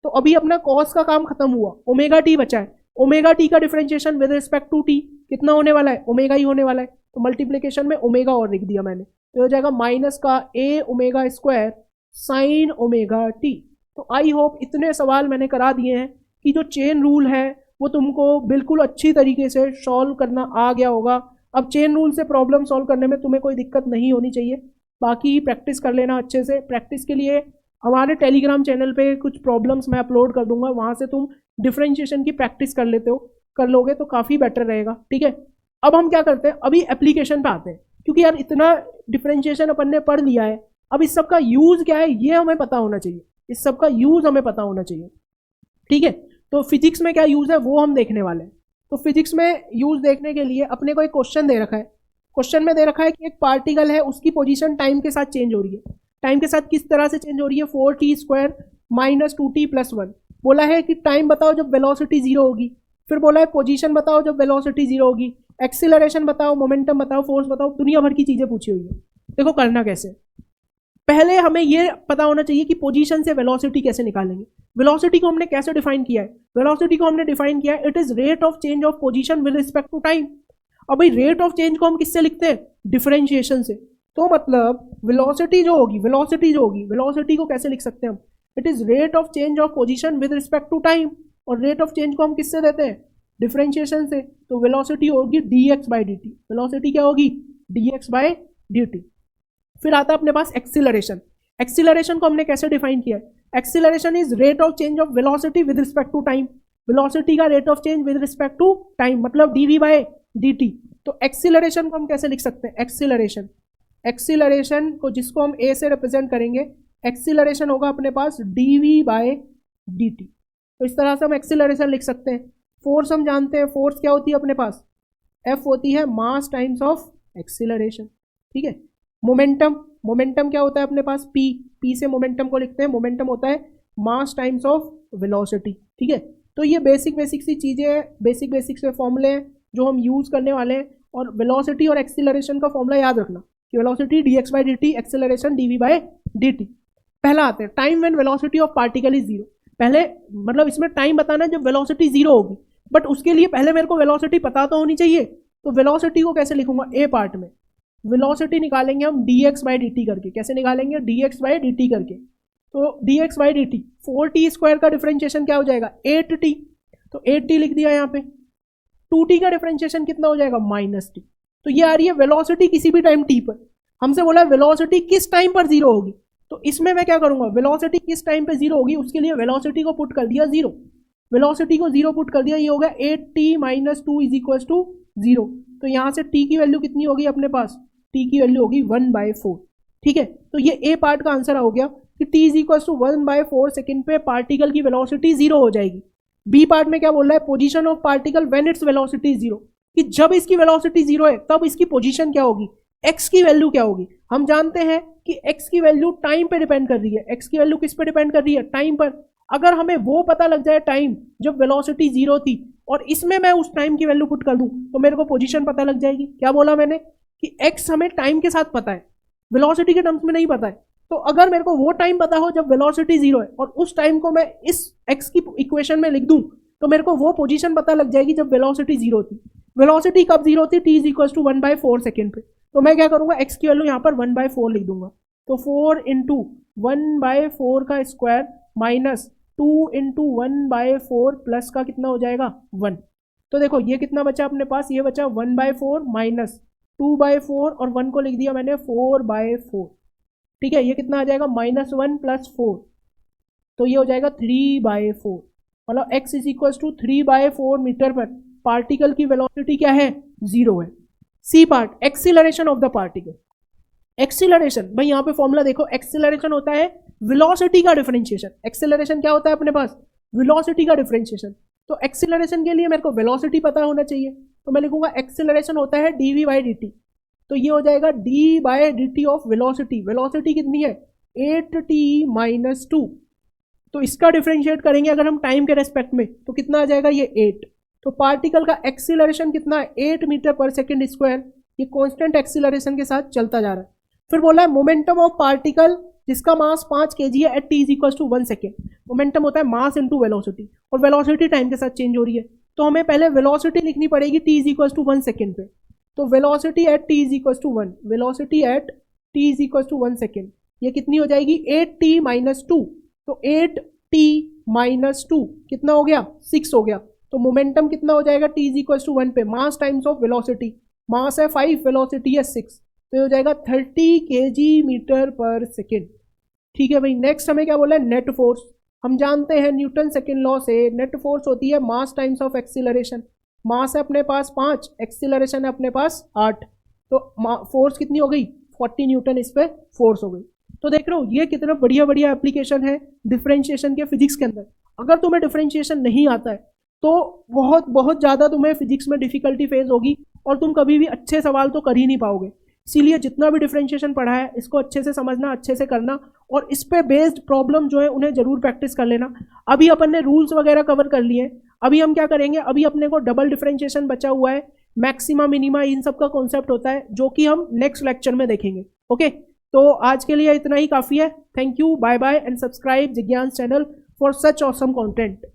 तो अभी अपना कॉस का काम खत्म हुआ, ओमेगा टी बचा है, ओमेगा टी का differentiation with respect to T कितना होने वाला है, ओमेगा ही होने वाला है, तो मल्टीप्लिकेशन में ओमेगा और लिख दिया मैंने, तो हो जाएगा माइनस का a omega square sine omega T. तो आई होप इतने सवाल मैंने करा दिए हैं कि जो चेन रूल है वो तुमको बिल्कुल अच्छी तरीके से सॉल्व करना आ गया होगा। अब चेन रूल से प्रॉब्लम सॉल्व करने में तुम्हें कोई दिक्कत नहीं होनी चाहिए, बाकी प्रैक्टिस कर लेना अच्छे से। प्रैक्टिस के लिए हमारे टेलीग्राम चैनल पे कुछ प्रॉब्लम्स मैं अपलोड कर दूंगा, वहाँ से तुम डिफरेंशिएशन की प्रैक्टिस कर लोगे तो काफ़ी बेटर रहेगा, ठीक है। अब हम क्या करते हैं, अभी एप्लीकेशन पे आते हैं, क्योंकि यार इतना डिफरेंशिएशन अपन ने पढ़ लिया है, अब इस सब का यूज़ क्या है ये हमें पता होना चाहिए, इस सब का यूज़ हमें पता होना चाहिए, ठीक है। तो फिजिक्स में क्या यूज है वो हम देखने वाले हैं। तो फिजिक्स में यूज देखने के लिए अपने को एक क्वेश्चन दे रखा है। क्वेश्चन में दे रखा है कि एक पार्टिकल है, उसकी पोजीशन टाइम के साथ चेंज हो रही है। टाइम के साथ किस तरह से चेंज हो रही है, 4t² माइनस 2t+1। बोला है कि टाइम बताओ जब वेलोसिटी जीरो होगी, फिर बोला है पोजीशन बताओ जब वेलोसिटी जीरो होगी, एक्सीलरेशन बताओ, मोमेंटम बताओ, फोर्स बताओ, दुनिया भर की चीजें पूछी हुई है। देखो करना कैसे, पहले हमें यह पता होना चाहिए कि पोजीशन से वेलोसिटी कैसे निकालेंगे। वेलोसिटी को हमने कैसे डिफाइन किया है, वेलोसिटी को हमने डिफाइन किया है it is rate of change of position with respect to time. अब भाई रेट ऑफ चेंज को हम किससे लिखते हैं, डिफरेंशिएशन से। तो मतलब वेलोसिटी जो होगी, वेलोसिटी को कैसे लिख सकते हैं हम, it is rate of change of position with respect to time. और रेट ऑफ चेंज को हम किससे देते हैं, डिफरेंशिएशन से। तो वेलोसिटी होगी dx/dt। वेलोसिटी क्या होगी, dx/dt। फिर आता है अपने पास एक्सीलरेशन। एक्सीलरेशन को हमने कैसे डिफाइन किया है, acceleration is rate of change of velocity with respect to time. Velocity का rate of change with respect to time मतलब dv/dt। तो एक्सीलरेशन को हम कैसे लिख सकते हैं, एक्सीलरेशन को जिसको हम a से रिप्रेजेंट करेंगे, एक्सीलरेशन होगा अपने पास dv/dt। तो इस तरह से हम एक्सीलरेशन लिख सकते हैं। फोर्स हम जानते हैं, फोर्स क्या होती है अपने पास, F होती है मास टाइम्स ऑफ एक्सीलरेशन। ठीक है, मोमेंटम क्या होता है अपने पास, P से मोमेंटम को लिखते हैं, मोमेंटम होता है मास टाइम्स ऑफ वेलोसिटी। ठीक है, तो ये बेसिक सी चीज़ें, बेसिक से फॉर्मूले हैं जो हम यूज़ करने वाले हैं। और वेलोसिटी और एक्सीलरेशन का फॉर्मूला याद रखना कि वेलोसिटी dx/dt, एक्सीलरेशन dv/dt। पहला आते हैं time when velocity of particle is zero. पहले मतलब इसमें टाइम बताना है जब वेलोसिटी जीरो होगी, बट उसके लिए पहले मेरे को वेलोसिटी पता तो होनी चाहिए। तो वेलोसिटी को कैसे लिखूंगा, ए पार्ट में वेलोसिटी निकालेंगे हम dx/dt करके। कैसे निकालेंगे, dx/dt करके। तो dx/dt 4t² का डिफरेंशिएशन क्या हो जाएगा, 8t। तो 8t लिख दिया यहाँ पे। 2t का डिफरेंशिएशन कितना हो जाएगा, -t। तो ये आ रही है वेलोसिटी किसी भी टाइम t पर। हमसे बोला है वेलोसिटी किस टाइम पर जीरो होगी, तो इसमें मैं क्या करूंगा, वेलोसिटी किस टाइम पे जीरो होगी उसके लिए वेलोसिटी को पुट कर दिया जीरो। वेलोसिटी को जीरो पुट कर दिया, ये होगा 8t - 2 = 0। तो यहाँ से t की वैल्यू कितनी होगी अपने पास, t की वैल्यू होगी 1/4। ठीक है, तो ये ए पार्ट का आंसर हो गया कि t = 1/4 सेकेंड पे पार्टिकल की वेलोसिटी जीरो हो जाएगी। बी पार्ट में क्या बोल रहा है, position of particle when its velocity zero, कि जब इसकी वेलोसिटी जीरो है तब इसकी पोजीशन क्या होगी, x की वैल्यू क्या होगी। हम जानते हैं कि x की वैल्यू टाइम पे डिपेंड कर रही है। x की वैल्यू किस पे डिपेंड कर रही है, टाइम पर। अगर हमें वो पता लग जाए टाइम जब वेलोसिटी जीरो थी और इसमें मैं उस टाइम की वैल्यू पुट कर दूं तो मेरे को पोजीशन पता लग जाएगी। क्या बोला मैंने कि x हमें टाइम के साथ पता है, वेलोसिटी के टर्म्स में नहीं पता है। तो अगर मेरे को वो टाइम पता हो जब वेलोसिटी जीरो है और उस टाइम को मैं इस x की इक्वेशन में लिख दूं तो मेरे को वो पोजीशन पता लग जाएगी जब वेलोसिटी जीरो थी। वेलोसिटी कब जीरो थी, t = 1/4 सेकेंड पे। तो मैं क्या करूंगा, x की वैल्यू यहाँ पर 1/4 लिख दूंगा। तो 4 × 1/4 का स्क्वायर माइनस 2 × 1/4 प्लस का कितना हो जाएगा, 1। तो देखो ये कितना बचा अपने पास, ये बचा 1/4 माइनस 2/4 और 1 को लिख दिया मैंने 4/4। ठीक है, ये कितना आ जाएगा, -1 + 4। तो ये हो जाएगा 3/4। मतलब x = 3/4 मीटर पर पार्टिकल की वेलोसिटी क्या है, जीरो है। C part, acceleration of the particle. Acceleration भाई यहाँ पे फॉर्मूला देखो, एक्सीलरेशन होता है वेलोसिटी का डिफरेंशिएशन। एक्सीलरेशन क्या होता है अपने पास, वेलोसिटी का डिफरेंशिएशन। तो एक्सीलरेशन के लिए मेरे को वेलोसिटी पता होना चाहिए, तो मैं लिखूंगा एक्सीलरेशन होता है dv/dt। तो ये हो जाएगा d/dt ऑफ वेलोसिटी। वेलोसिटी कितनी है, 8t - 2। तो इसका डिफरेंशिएट करेंगे अगर हम टाइम के रेस्पेक्ट में तो कितना आ जाएगा, ये 8। तो पार्टिकल का एक्सीलरेशन कितना है, 8 मीटर पर सेकेंड स्क्वायर। ये कांस्टेंट एक्सीलरेशन के साथ चलता जा रहा है। फिर बोला है मोमेंटम ऑफ पार्टिकल जिसका मास 5 kg है एट t = 1 सेकेंड। मोमेंटम होता है मास इनटू वेलोसिटी, और वेलोसिटी टाइम के साथ चेंज हो रही है। तो हमें पहले वेलोसिटी लिखनी पड़ेगी t = 1 सेकेंड पे। तो velocity at t = 1, velocity at t = 1 second, ये कितनी हो जाएगी, 8t - 2। तो 8t - 2 कितना हो गया, 6 हो गया। तो मोमेंटम कितना हो जाएगा, t = 1 पे मास टाइम्स ऑफ वेलोसिटी। मास है 5, वेलोसिटी है 6, तो हो जाएगा 30 kg/s। ठीक है भाई, नेक्स्ट हमें क्या बोला है, नेट फोर्स। हम जानते हैं न्यूटन सेकेंड लॉ से नेट फोर्स होती है मास टाइम्स ऑफ एक्सीलरेशन। मास है अपने पास 5, एक्सीलरेशन है अपने पास 8, तो फोर्स कितनी हो गई, 40 न्यूटन इस पर फोर्स हो गई। तो देख रहे हो ये कितना बढ़िया बढ़िया एप्लीकेशन है डिफरेंशिएशन के फिजिक्स के अंदर। अगर तुम्हें डिफरेंशिएशन नहीं आता है तो बहुत बहुत ज़्यादा तुम्हें फिजिक्स में डिफिकल्टी फेस होगी और तुम कभी भी अच्छे सवाल तो कर ही नहीं पाओगे। इसीलिए जितना भी डिफरेंशिएशन पढ़ा है इसको अच्छे से समझना, अच्छे से करना और इस पे बेस्ड प्रॉब्लम जो है उन्हें जरूर प्रैक्टिस कर लेना। अभी अपन ने रूल्स वगैरह कवर कर लिए, अभी हम क्या करेंगे, अभी अपने को डबल डिफरेंशिएशन बचा हुआ है, मैक्सिमा मिनिमा इन सब का कॉन्सेप्ट होता है जो कि हम नेक्स्ट लेक्चर में देखेंगे। ओके, तो आज के लिए इतना ही काफ़ी है। Thank you, bye bye and subscribe जिज्ञास channel for such awesome content.